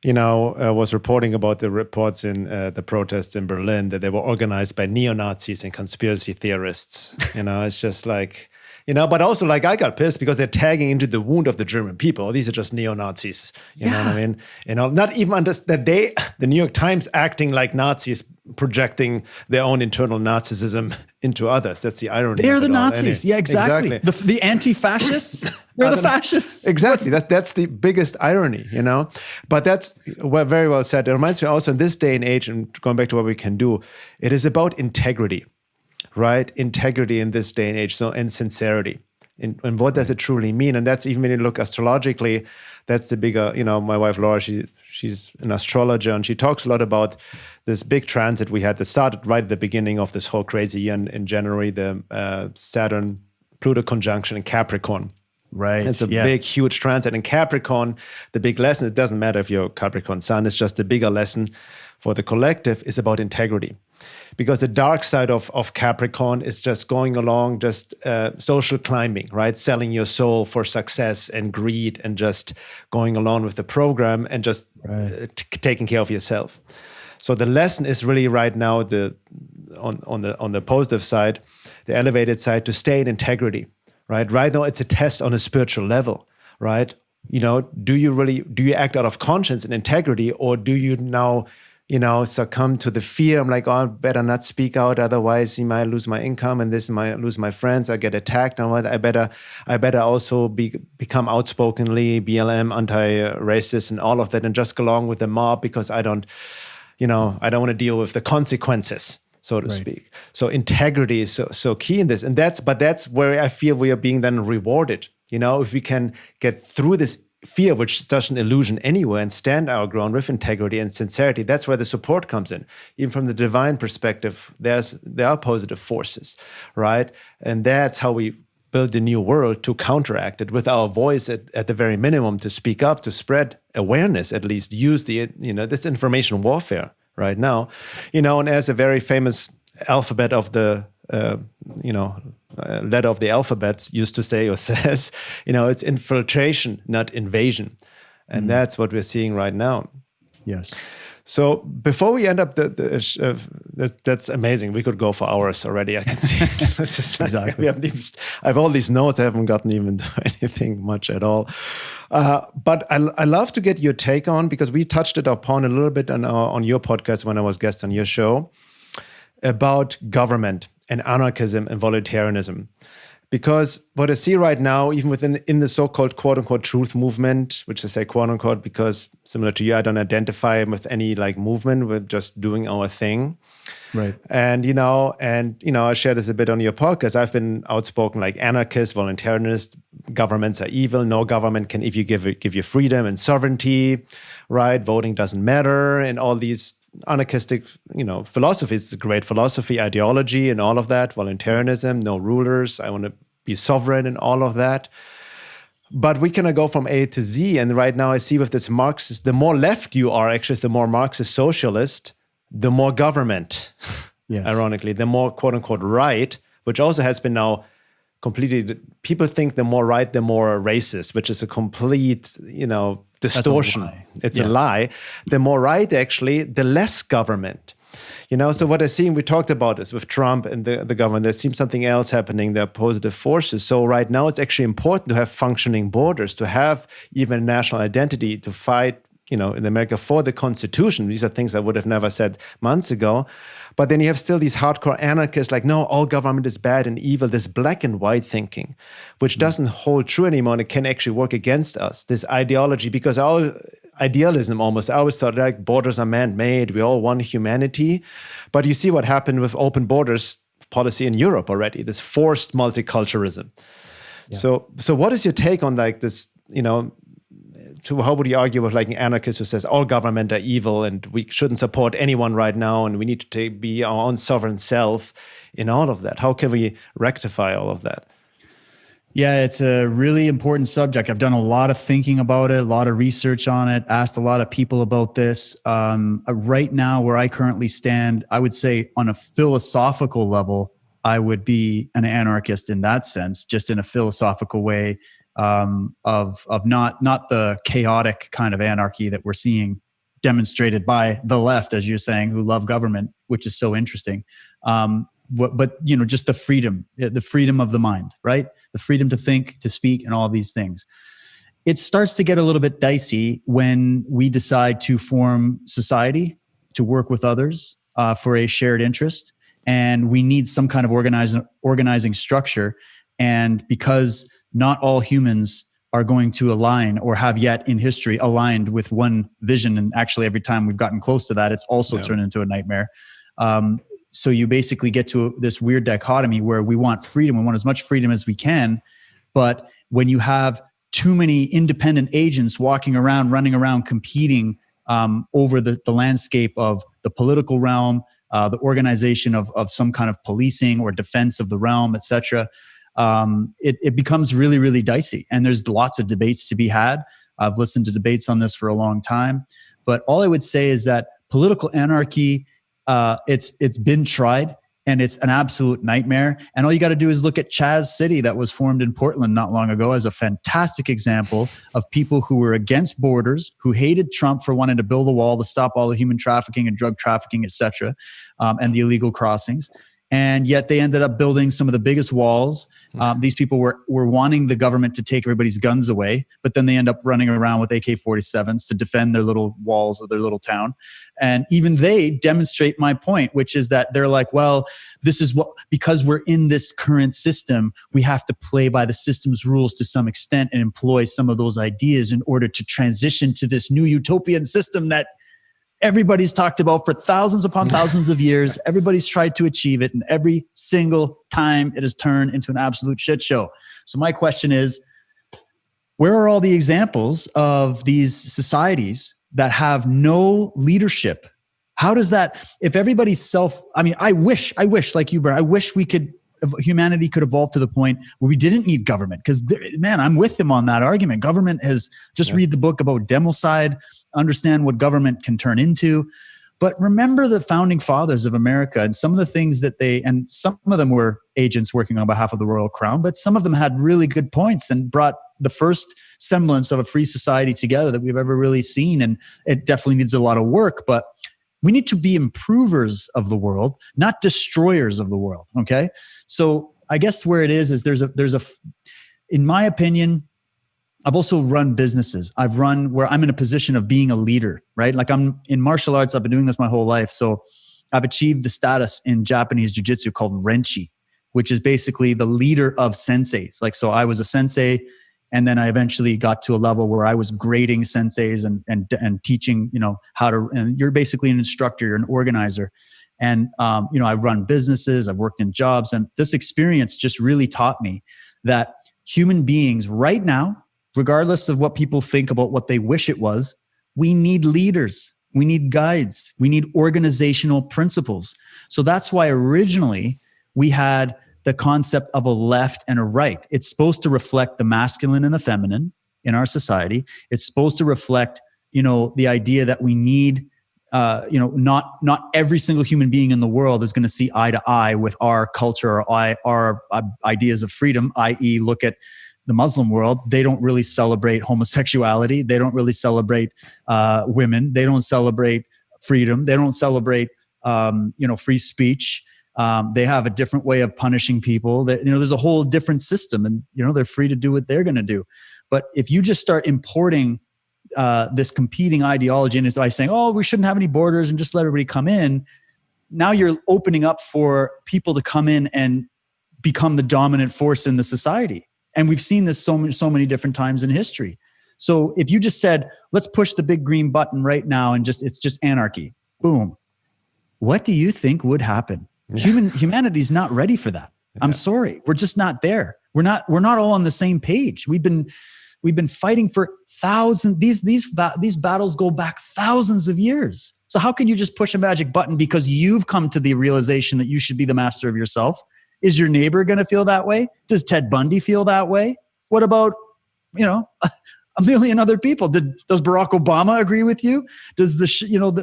was reporting about the reports in the protests in Berlin, that they were organized by neo-Nazis and conspiracy theorists. It's just like, but also like I got pissed because they're tagging into the wound of the German people. These are just neo-Nazis. You know what I mean? Not even understand that the New York Times acting like Nazis, projecting their own internal Nazism into others. That's the irony. They're the Nazis. Yeah, exactly. The anti-fascists, they're the fascists. Exactly. That's the biggest irony, But that's very well said. It reminds me also in this day and age, and going back to what we can do, it is about integrity, right? Integrity in this day and age, and sincerity. And what does it truly mean? And that's even when you look astrologically, that's the bigger, my wife Laura, she's an astrologer, and she talks a lot about this big transit we had that started right at the beginning of this whole crazy year in January, the Saturn-Pluto conjunction in Capricorn. Right. It's a big, huge transit. In Capricorn, the big lesson, it doesn't matter if you're Capricorn sun, it's just the bigger lesson for the collective is about integrity. Because the dark side of Capricorn is just going along, just social climbing, right? Selling your soul for success and greed, and just going along with the program and just taking care of yourself. So the lesson is really right now on the positive side, the elevated side, to stay in integrity, right? Right now it's a test on a spiritual level, right? Do you act out of conscience and integrity, or do you now succumb to the fear? I'm like, I better not speak out, otherwise I might lose my income, and this might lose my friends. I get attacked. And I better also become outspokenly BLM, anti-racist, and all of that, and just go along with the mob because I don't want to deal with the consequences, so to speak. So integrity is so key in this, and that's where I feel we are being then rewarded. If we can get through this fear, which is such an illusion anyway, and stand our ground with integrity and sincerity, that's where the support comes in. Even from the divine perspective, there are positive forces, right? And that's how we build the new world, to counteract it with our voice at the very minimum, to speak up, to spread awareness, at least use this information warfare right now. And as a very famous alphabet of the letter of the alphabets used to say or says, it's infiltration, not invasion. And that's what we're seeing right now. Yes. So before we end up, that's amazing. We could go for hours already. I can see. It's just like, exactly. I have all these notes. I haven't gotten even to anything much at all. But I love to get your take on, because we touched it upon a little bit on your podcast when I was guest on your show, about government and anarchism and voluntarism. Because what I see right now, even in the so-called quote-unquote truth movement, which I say quote-unquote because, similar to you, I don't identify with any like movement. We're just doing our thing. Right. And, I share this a bit on your podcast. I've been outspoken like anarchist, voluntarist, governments are evil. No government can, if you give you freedom and sovereignty, right? Voting doesn't matter, and all these anarchistic, philosophy. It's a great philosophy, ideology, and all of that. Voluntarism, no rulers. I want to be sovereign, and all of that. But we can go from A to Z. And right now I see with this Marxist, the more left you are, actually, the more Marxist socialist, the more government. Yes. Ironically, the more quote unquote right, which also has been now completely, people think the more right, the more racist, which is a complete, distortion. It's a lie. The more right, actually, the less government. So what I see, and we talked about this with Trump and the government, there seems something else happening. There are positive forces. So right now, it's actually important to have functioning borders, to have even national identity, to fight, in America for the Constitution. These are things I would have never said months ago. But then you have still these hardcore anarchists like, no, all government is bad and evil, this black and white thinking, which doesn't hold true anymore, and it can actually work against us, this ideology, because our idealism almost, I always thought like borders are man-made, we all want humanity. But you see what happened with open borders policy in Europe already, this forced multiculturalism. Yeah. So what is your take on like this, how would you argue with like an anarchist who says all government are evil and we shouldn't support anyone right now and we need to be our own sovereign self in all of that? How can we rectify all of that? Yeah, it's a really important subject. I've done a lot of thinking about it, a lot of research on it, asked a lot of people about this. Right now, where I currently stand, I would say on a philosophical level, I would be an anarchist in that sense, just in a philosophical way, of not the chaotic kind of anarchy that we're seeing demonstrated by the left, as you're saying, who love government, which is so interesting. But just the freedom of the mind, right? The freedom to think, to speak, and all of these things. It starts to get a little bit dicey when we decide to form society, to work with others for a shared interest, and we need some kind of organizing structure. And because not all humans are going to align or have yet in history aligned with one vision, and actually every time we've gotten close to that, it's also turned into a nightmare. So you basically get to this weird dichotomy where we want freedom. We want as much freedom as we can. But when you have too many independent agents walking around, running around, competing over the landscape of the political realm, the organization of some kind of policing or defense of the realm, etc., it becomes really, really dicey. And there's lots of debates to be had. I've listened to debates on this for a long time. But all I would say is that political anarchy, it's been tried and it's an absolute nightmare. And all you got to do is look at Chaz City that was formed in Portland not long ago as a fantastic example of people who were against borders, who hated Trump for wanting to build a wall to stop all the human trafficking and drug trafficking, etc., and the illegal crossings. And yet they ended up building some of the biggest walls. These people were wanting the government to take everybody's guns away, but then they end up running around with AK-47s to defend their little walls of their little town. And even they demonstrate my point, which is that they're like, well, this is what, because we're in this current system, we have to play by the system's rules to some extent and employ some of those ideas in order to transition to this new utopian system that everybody's talked about for thousands upon thousands of years. Everybody's tried to achieve it, and every single time it has turned into an absolute shit show. So my question is, where are all the examples of these societies that have no leadership? How does that, if everybody's I wish like you, Bernhard, I wish humanity could evolve to the point where we didn't need government. Because, man, I'm with him on that argument. Government has read the book about democide, understand what government can turn into. But remember the founding fathers of America and some of the things that and some of them were agents working on behalf of the Royal Crown, but some of them had really good points and brought the first semblance of a free society together that we've ever really seen. And it definitely needs a lot of work, but we need to be improvers of the world, not destroyers of the world. Okay. So I guess where it is in my opinion, I've also run businesses. I've run where I'm in a position of being a leader, right? Like I'm in martial arts. I've been doing this my whole life. So I've achieved the status in Japanese jiu-jitsu called renshi, which is basically the leader of senseis. Like, so I was a sensei, and then I eventually got to a level where I was grading senseis and teaching, how to, and you're basically an instructor, you're an organizer. And, I run businesses, I've worked in jobs, and this experience just really taught me that human beings right now, regardless of what people think about what they wish it was, we need leaders, we need guides, we need organizational principles. So that's why originally we had the concept of a left and a right. It's supposed to reflect the masculine and the feminine in our society. It's supposed to reflect, the idea that we need, not every single human being in the world is going to see eye to eye with our culture or our ideas of freedom, i.e. look at the Muslim world. They don't really celebrate homosexuality. They don't really celebrate women. They don't celebrate freedom. They don't celebrate, free speech. They have a different way of punishing people. There's a whole different system, and they're free to do what they're going to do. But if you just start importing this competing ideology, and it's by saying, "Oh, we shouldn't have any borders and just let everybody come in," now you're opening up for people to come in and become the dominant force in the society. And we've seen this so many different times in history. So if you just said, let's push the big green button right now and it's just anarchy, boom. What do you think would happen? Yeah. Humanity's not ready for that. Yeah. I'm sorry. We're just not there. We're not all on the same page. We've been We've been fighting for thousands. These battles go back thousands of years. So how can you just push a magic button because you've come to the realization that you should be the master of yourself? Is your neighbor going to feel that way? Does Ted Bundy feel that way? What about, a million other people? Does Barack Obama agree with you? Does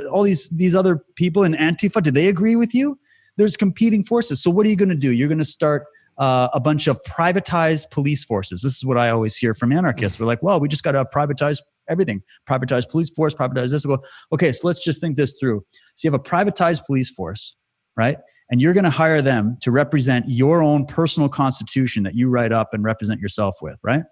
all these other people in Antifa, do they agree with you? There's competing forces. So what are you going to do? You're going to start a bunch of privatized police forces. This is what I always hear from anarchists. We're like, well, we just got to privatize everything. Privatize police force, privatize this. We'll go, okay, so let's just think this through. So you have a privatized police force, right? And you're going to hire them to represent your own personal constitution that you write up and represent yourself with, right?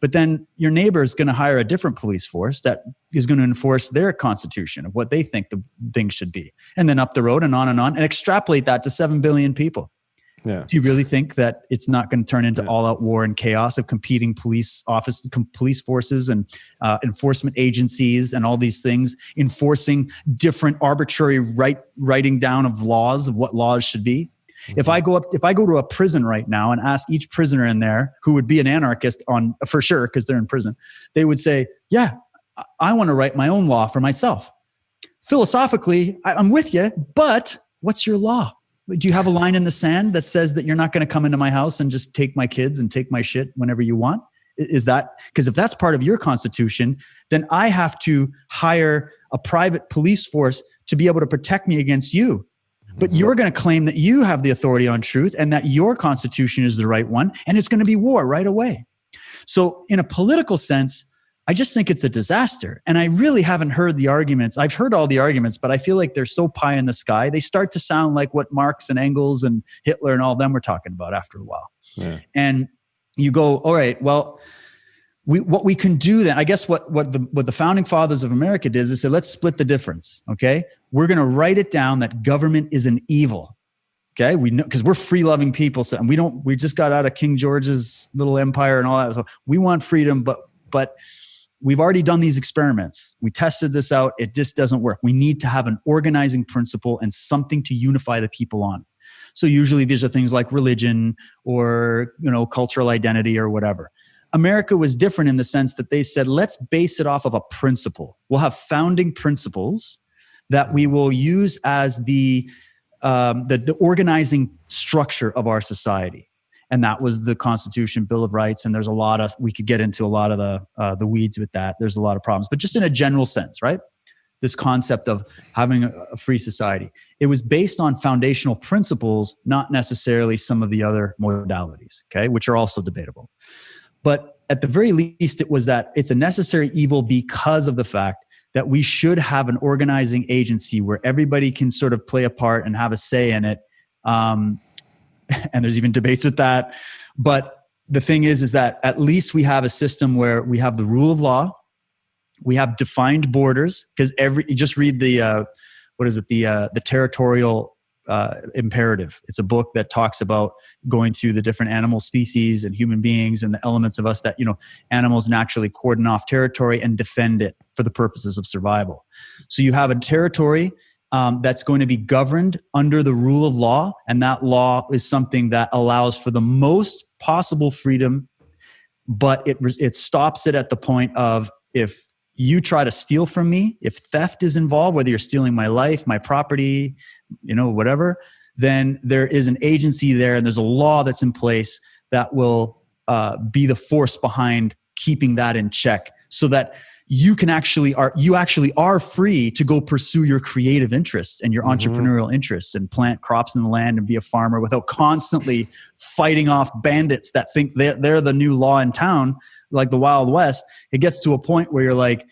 But then your neighbor is going to hire a different police force that is going to enforce their constitution of what they think the thing should be. And then up the road and on, and extrapolate that to 7 billion people. Yeah. Do you really think that it's not going to turn into all-out war and chaos of competing police forces and enforcement agencies and all these things, enforcing different arbitrary writing down of laws of what laws should be? Mm-hmm. If I go to a prison right now and ask each prisoner in there who would be an anarchist for sure because they're in prison, they would say, "Yeah, I want to write my own law for myself." Philosophically, I'm with you, but what's your law? Do you have a line in the sand that says that you're not going to come into my house and just take my kids and take my shit whenever you want? Is that, because if that's part of your constitution, then I have to hire a private police force to be able to protect me against you. But you're going to claim that you have the authority on truth and that your constitution is the right one, and it's going to be war right away. So in a political sense, I just think it's a disaster. And I really haven't heard the arguments. I've heard all the arguments, but I feel like they're so pie in the sky. They start to sound like what Marx and Engels and Hitler and all of them were talking about after a while. Yeah. And you go, all right, well, what we can do then, I guess what the founding fathers of America did is they said, let's split the difference, okay? We're going to write it down that government is an evil, okay? We know, because we're free-loving people, so, and we just got out of King George's little empire and all that, so we want freedom, but we've already done these experiments. We tested this out. It just doesn't work. We need to have an organizing principle and something to unify the people on. So usually these are things like religion or, cultural identity or whatever. America was different in the sense that they said, let's base it off of a principle. We'll have founding principles that we will use as the organizing structure of our society. And that was the Constitution, Bill of Rights. And we could get into a lot of the weeds with that. There's a lot of problems, but just in a general sense, right? This concept of having a free society. It was based on foundational principles, not necessarily some of the other modalities, okay, which are also debatable. But at the very least, it was that it's a necessary evil because of the fact that we should have an organizing agency where everybody can sort of play a part and have a say in it. And there's even debates with that. But the thing is that at least we have a system where we have the rule of law, we have defined borders, because you just read the territorial imperative. It's a book that talks about going through the different animal species and human beings and the elements of us that, animals naturally cordon off territory and defend it for the purposes of survival. So you have a territory that's going to be governed under the rule of law, and that law is something that allows for the most possible freedom, but it stops it at the point of, if you try to steal from me, if theft is involved, whether you're stealing my life, my property, whatever, then there is an agency there and there's a law that's in place that will be the force behind keeping that in check, so that you actually are free to go pursue your creative interests and your entrepreneurial interests and plant crops in the land and be a farmer without constantly fighting off bandits that think they're the new law in town, like the Wild West. It gets to a point where you're like,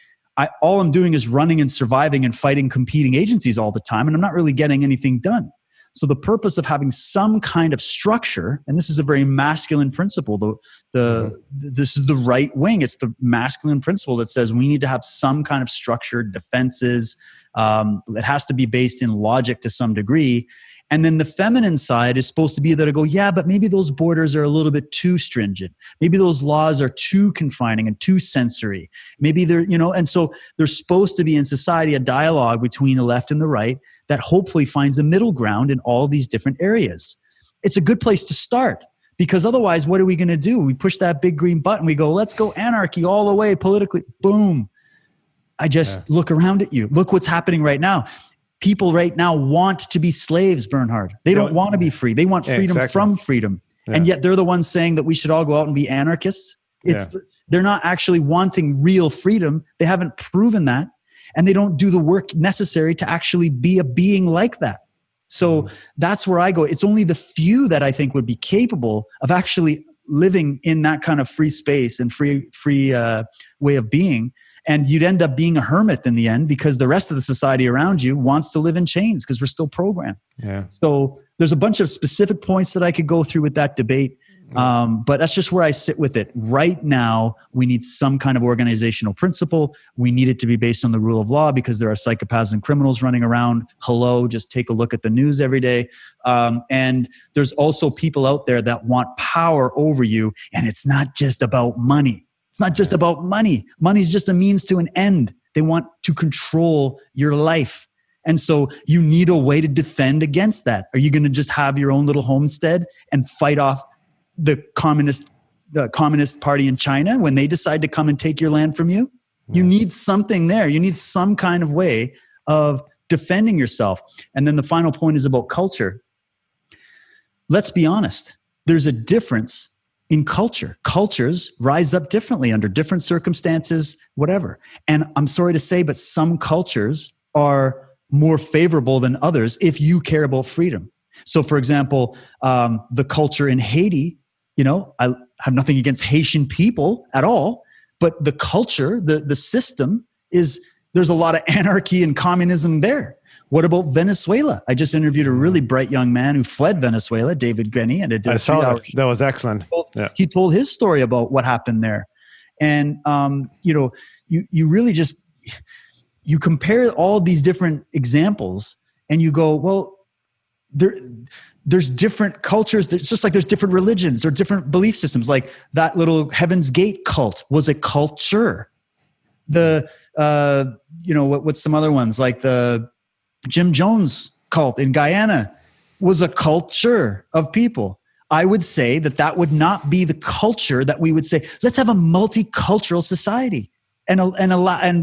all I'm doing is running and surviving and fighting competing agencies all the time, and I'm not really getting anything done. So the purpose of having some kind of structure, and this is a very masculine principle, this is the right wing. It's the masculine principle that says we need to have some kind of structured defenses. It has to be based in logic to some degree. And then the feminine side is supposed to be there to go, yeah, but maybe those borders are a little bit too stringent. Maybe those laws are too confining and too sensory. Maybe they're, and so there's supposed to be in society a dialogue between the left and the right that hopefully finds a middle ground in all these different areas. It's a good place to start. Because otherwise, what are we going to do? We push that big green button. We go, let's go anarchy all the way politically. Boom. I just look around at you. Look what's happening right now. People right now want to be slaves, Bernhard. They don't want to be free. They want freedom from freedom. Yeah. And yet they're the ones saying that we should all go out and be anarchists. They're not actually wanting real freedom. They haven't proven that. And they don't do the work necessary to actually be a being like that. So that's where I go. It's only the few that I think would be capable of actually living in that kind of free space and free way of being. And you'd end up being a hermit in the end because the rest of the society around you wants to live in chains because we're still programmed. Yeah. So there's a bunch of specific points that I could go through with that debate. But that's just where I sit with it. Right now, we need some kind of organizational principle. We need it to be based on the rule of law because there are psychopaths and criminals running around. Hello, just take a look at the news every day. And there's also people out there that want power over you. And it's not just about money. It's not just about money. Money's just a means to an end. They want to control your life. And so you need a way to defend against that. Are you going to just have your own little homestead and fight off the communist party in China when they decide to come and take your land from you? You need something there. You need some kind of way of defending yourself. And then the final point is about culture. Let's be honest. There's a difference in culture. Cultures rise up differently under different circumstances, whatever. And I'm sorry to say, but some cultures are more favorable than others if you care about freedom. So for example, the culture in Haiti, I have nothing against Haitian people at all, but the culture, the system there's a lot of anarchy and communism there. What about Venezuela? I just interviewed a really bright young man who fled Venezuela, David Guenther, and it did. I saw that. That was excellent. He told his story about what happened there. And, you really just, you compare all these different examples and you go, well, there's different cultures. It's just like there's different religions or different belief systems. Like that little Heaven's Gate cult was a culture. What's some other ones? Like the Jim Jones cult in Guyana was a culture of people. I would say that would not be the culture that we would say, let's have a multicultural society and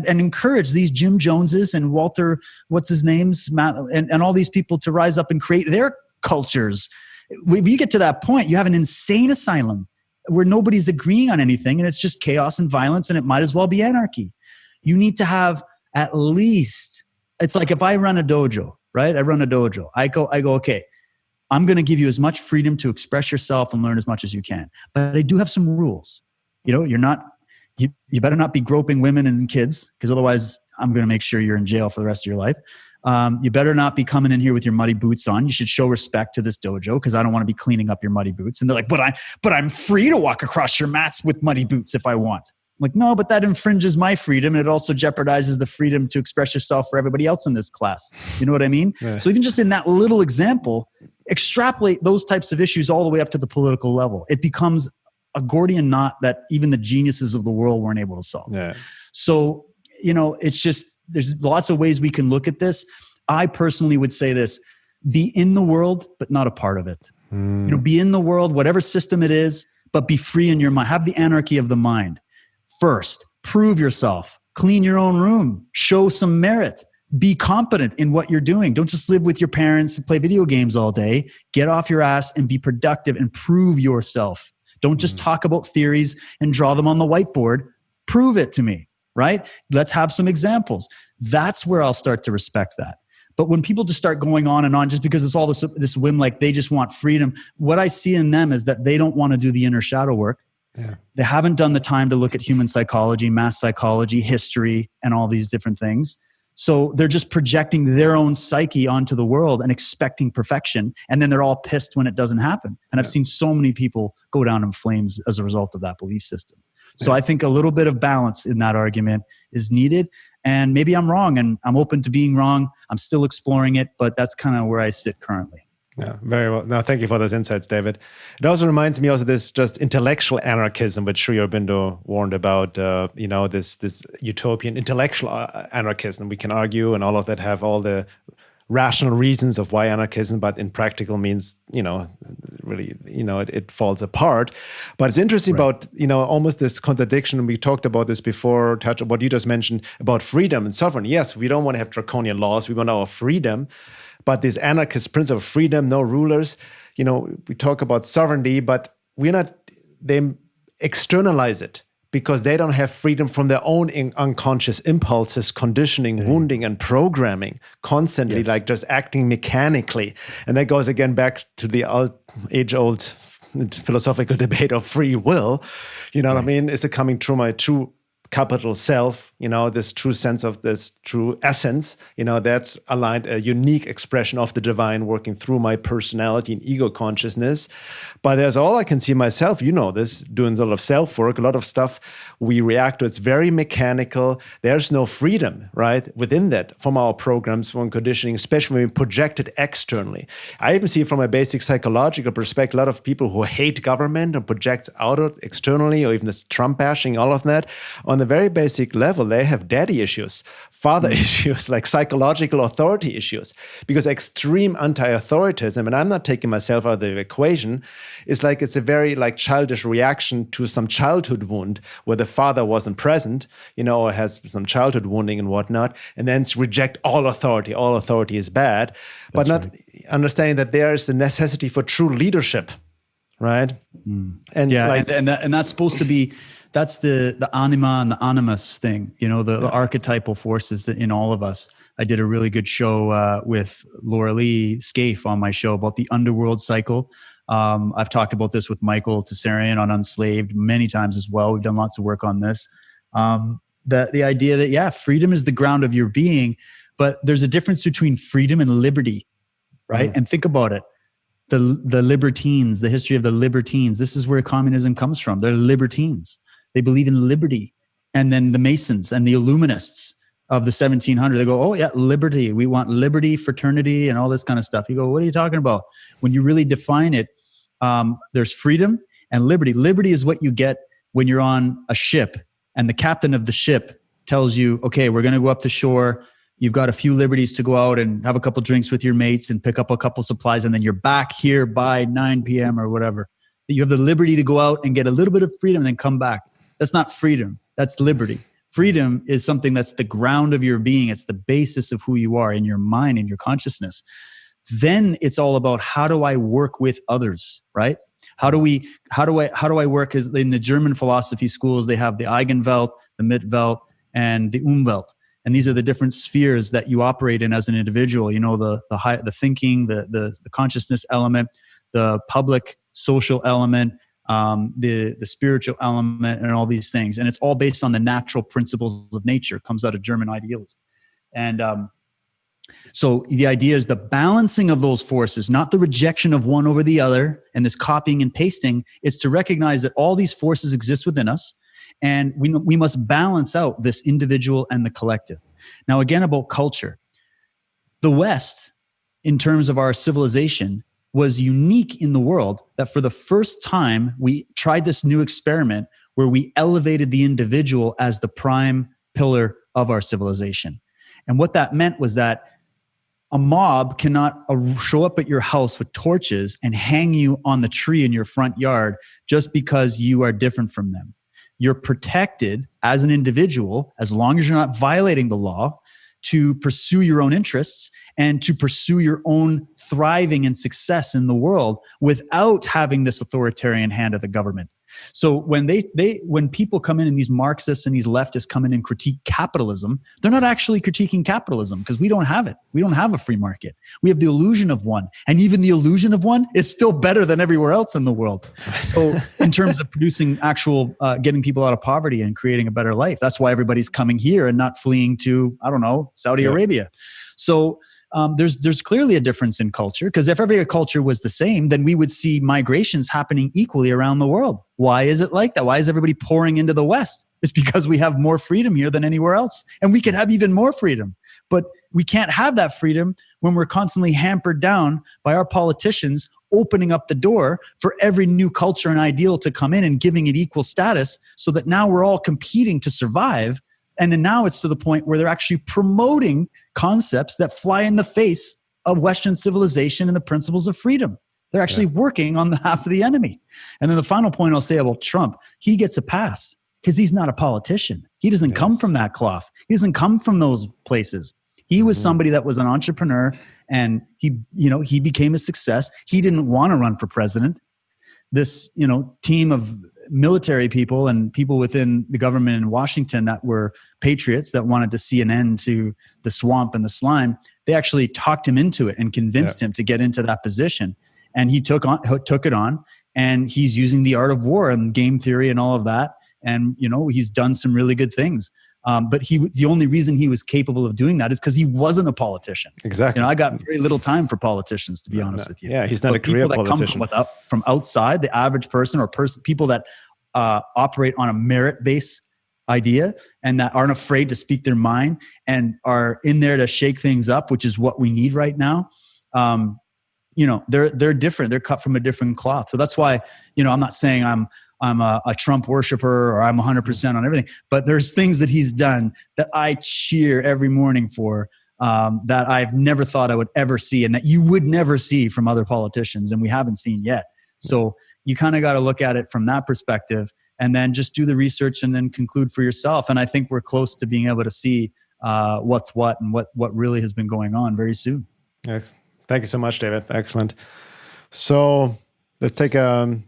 encourage these Jim Joneses and Walter, what's his names, Matt, and all these people to rise up and create their cultures. When you get to that point, you have an insane asylum where nobody's agreeing on anything and it's just chaos and violence and it might as well be anarchy. You need to have at least, it's like if I run a dojo, right? I run a dojo. I go, okay, I'm going to give you as much freedom to express yourself and learn as much as you can. But I do have some rules. You better not be groping women and kids because otherwise I'm going to make sure you're in jail for the rest of your life. You better not be coming in here with your muddy boots on. You should show respect to this dojo because I don't want to be cleaning up your muddy boots. And they're like, but I'm free to walk across your mats with muddy boots if I want. I'm like, no, but that infringes my freedom. And it also jeopardizes the freedom to express yourself for everybody else in this class. You know what I mean? Yeah. So even just in that little example, extrapolate those types of issues all the way up to the political level. It becomes a Gordian knot that even the geniuses of the world weren't able to solve. Yeah. So, it's just, there's lots of ways we can look at this. I personally would say this: be in the world, but not a part of it. Be in the world, whatever system it is, but be free in your mind. Have the anarchy of the mind. First, prove yourself, clean your own room, show some merit, be competent in what you're doing. Don't just live with your parents and play video games all day. Get off your ass and be productive and prove yourself. Don't just talk about theories and draw them on the whiteboard. Prove it to me, right? Let's have some examples. That's where I'll start to respect that. But when people just start going on and on just because it's all this whim, like they just want freedom, what I see in them is that they don't want to do the inner shadow work. Yeah. They haven't done the time to look at human psychology, mass psychology, history, and all these different things. So they're just projecting their own psyche onto the world and expecting perfection. And then they're all pissed when it doesn't happen. And I've seen so many people go down in flames as a result of that belief system. So I think a little bit of balance in that argument is needed. And maybe I'm wrong and I'm open to being wrong. I'm still exploring it, but that's kind of where I sit currently. Yeah, very well. No, thank you for those insights, David. It also reminds me of this just intellectual anarchism, which Sri Aurobindo warned about, this utopian intellectual anarchism. We can argue and all of that have all the rational reasons of why anarchism, but in practical means, really, it falls apart. But it's interesting about, almost this contradiction. We talked about this before, touch on what you just mentioned about freedom and sovereignty. Yes, we don't want to have draconian laws. We want our freedom. But this anarchist principle of freedom, no rulers, we talk about sovereignty, but they externalize it, because they don't have freedom from their own unconscious impulses, conditioning, wounding, and programming constantly, like just acting mechanically. And that goes again back to the age-old philosophical debate of free will. What I mean? Is it coming through my true capital self, this true sense of this true essence, that's aligned, a unique expression of the divine working through my personality and ego consciousness. But there's all I can see myself, this, doing a lot of self-work, a lot of stuff we react to. It's very mechanical. There's no freedom, right, within that from our programs, from conditioning, especially when we project it externally. I even see from a basic psychological perspective, a lot of people who hate government and project out externally, or even this Trump bashing, all of that, on a very basic level, they have daddy issues, father issues, like psychological authority issues, because extreme anti-authoritism, and I'm not taking myself out of the equation, is like it's a very childish reaction to some childhood wound where the father wasn't present, or has some childhood wounding and whatnot, and then reject all authority. All authority is bad, but not understanding that there is the necessity for true leadership, right? And that's supposed to be. That's the anima and the animus thing, the archetypal forces that in all of us. I did a really good show with Laura Lee Scaife on my show about the underworld cycle. I've talked about this with Michael Tsarion on Unslaved many times as well. We've done lots of work on this. The idea that, freedom is the ground of your being, but there's a difference between freedom and liberty, right? And think about it. The libertines, the history of the libertines, this is where communism comes from. They're libertines. They believe in liberty. And then the Masons and the Illuminists of the 1700s, they go, oh yeah, liberty. We want liberty, fraternity, and all this kind of stuff. You go, what are you talking about? When you really define it, there's freedom and liberty. Liberty is what you get when you're on a ship and the captain of the ship tells you, okay, we're going to go up to shore. You've got a few liberties to go out and have a couple drinks with your mates and pick up a couple supplies. And then you're back here by 9 p.m. or whatever. You have the liberty to go out and get a little bit of freedom and then come back. That's not freedom. That's liberty. Freedom is something that's the ground of your being. It's the basis of who you are in your mind, in your consciousness. Then it's all about, how do I work with others, right? How do I work? As in the German philosophy schools, they have the Eigenwelt, the Mitwelt, and the Umwelt. And these are the different spheres that you operate in as an individual. The thinking, the consciousness element, the public social element, the spiritual element, and all these things. And it's all based on the natural principles of nature. It comes out of German idealism. And so the idea is the balancing of those forces, not the rejection of one over the other and this copying and pasting. It's to recognize that all these forces exist within us, and we must balance out this individual and the collective. Now, again, about culture. The West, in terms of our civilization, was unique in the world that for the first time, we tried this new experiment where we elevated the individual as the prime pillar of our civilization. And what that meant was that a mob cannot show up at your house with torches and hang you on the tree in your front yard just because you are different from them. You're protected as an individual, as long as you're not violating the law, to pursue your own interests and to pursue your own thriving and success in the world without having this authoritarian hand of the government. So when when people come in and these Marxists and these leftists come in and critique capitalism, they're not actually critiquing capitalism, because we don't have it. We don't have a free market. We have the illusion of one. And even the illusion of one is still better than everywhere else in the world. So in terms of producing actual, getting people out of poverty and creating a better life, that's why everybody's coming here and not fleeing to, Saudi Arabia. So there's clearly a difference in culture, because if every culture was the same, then we would see migrations happening equally around the world. Why is it like that? Why is everybody pouring into the West? It's because we have more freedom here than anywhere else. And we could have even more freedom. But we can't have that freedom when we're constantly hampered down by our politicians opening up the door for every new culture and ideal to come in and giving it equal status, so that now we're all competing to survive. And then now it's to the point where they're actually promoting concepts that fly in the face of Western civilization and the principles of freedom. They're actually working on behalf of the enemy. And then the final point I'll say about Trump, he gets a pass because he's not a politician. He doesn't come from that cloth. He doesn't come from those places. He was somebody that was an entrepreneur, and he became a success. He didn't want to run for president. This, team of military people and people within the government in Washington that were patriots that wanted to see an end to the swamp and the slime, they actually talked him into it and convinced him to get into that position. And he took it on, and he's using the art of war and game theory and all of that. And, he's done some really good things. But the only reason he was capable of doing that is because he wasn't a politician. Exactly. I got very little time for politicians, to be honest with you. Yeah, he's not a career politician. People that come from outside, the average person or people that operate on a merit-based idea and that aren't afraid to speak their mind and are in there to shake things up, which is what we need right now. They're different. They're cut from a different cloth. So that's why, I'm not saying I'm a Trump worshiper or I'm 100% on everything, but there's things that he's done that I cheer every morning for, that I've never thought I would ever see and that you would never see from other politicians, and we haven't seen yet. So you kind of got to look at it from that perspective and then just do the research and then conclude for yourself. And I think we're close to being able to see what's what and what really has been going on very soon. Yes. Thank you so much, David. Excellent. So let's take a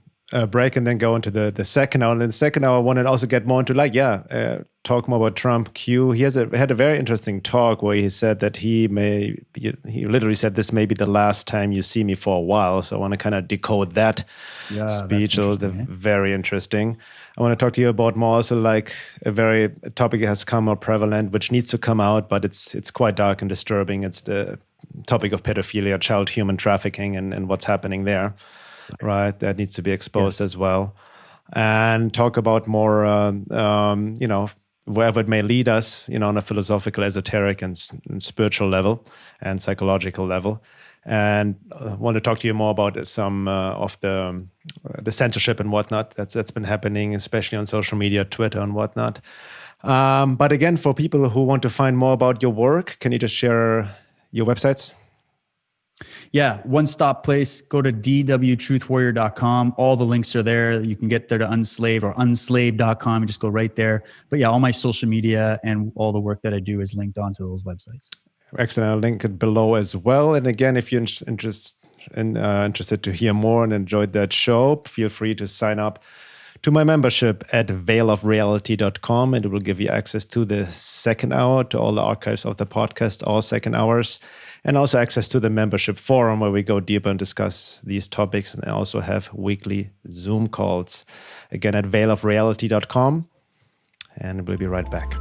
break and then go into the second hour. And in the second hour, I want to also get more into talk more about Trump Q. He had a very interesting talk where he said that he literally said this may be the last time you see me for a while. So I want to kind of decode that speech. It was very interesting. I want to talk to you about more also like a topic that has come more prevalent, which needs to come out, but it's quite dark and disturbing. It's the topic of pedophilia, child human trafficking, and what's happening there. Right, that needs to be exposed as well, and talk about more, wherever it may lead us, on a philosophical, esoteric, and spiritual level, and psychological level. And I want to talk to you more about some of the censorship and whatnot that's been happening, especially on social media, Twitter and whatnot. But again, for people who want to find more about your work, can you just share your websites? Yeah, one-stop place. Go to dwtruthwarrior.com. All the links are there. You can get there to Unslaved or unslaved.com. You just go right there. But yeah, all my social media and all the work that I do is linked onto those websites. Excellent. I'll link it below as well. And again, if you're interested to hear more and enjoyed that show, feel free to sign up to my membership at veilofreality.com, and it will give you access to the second hour, to all the archives of the podcast, all second hours, and also access to the membership forum where we go deeper and discuss these topics, and I also have weekly Zoom calls. Again, at veilofreality.com, and we'll be right back.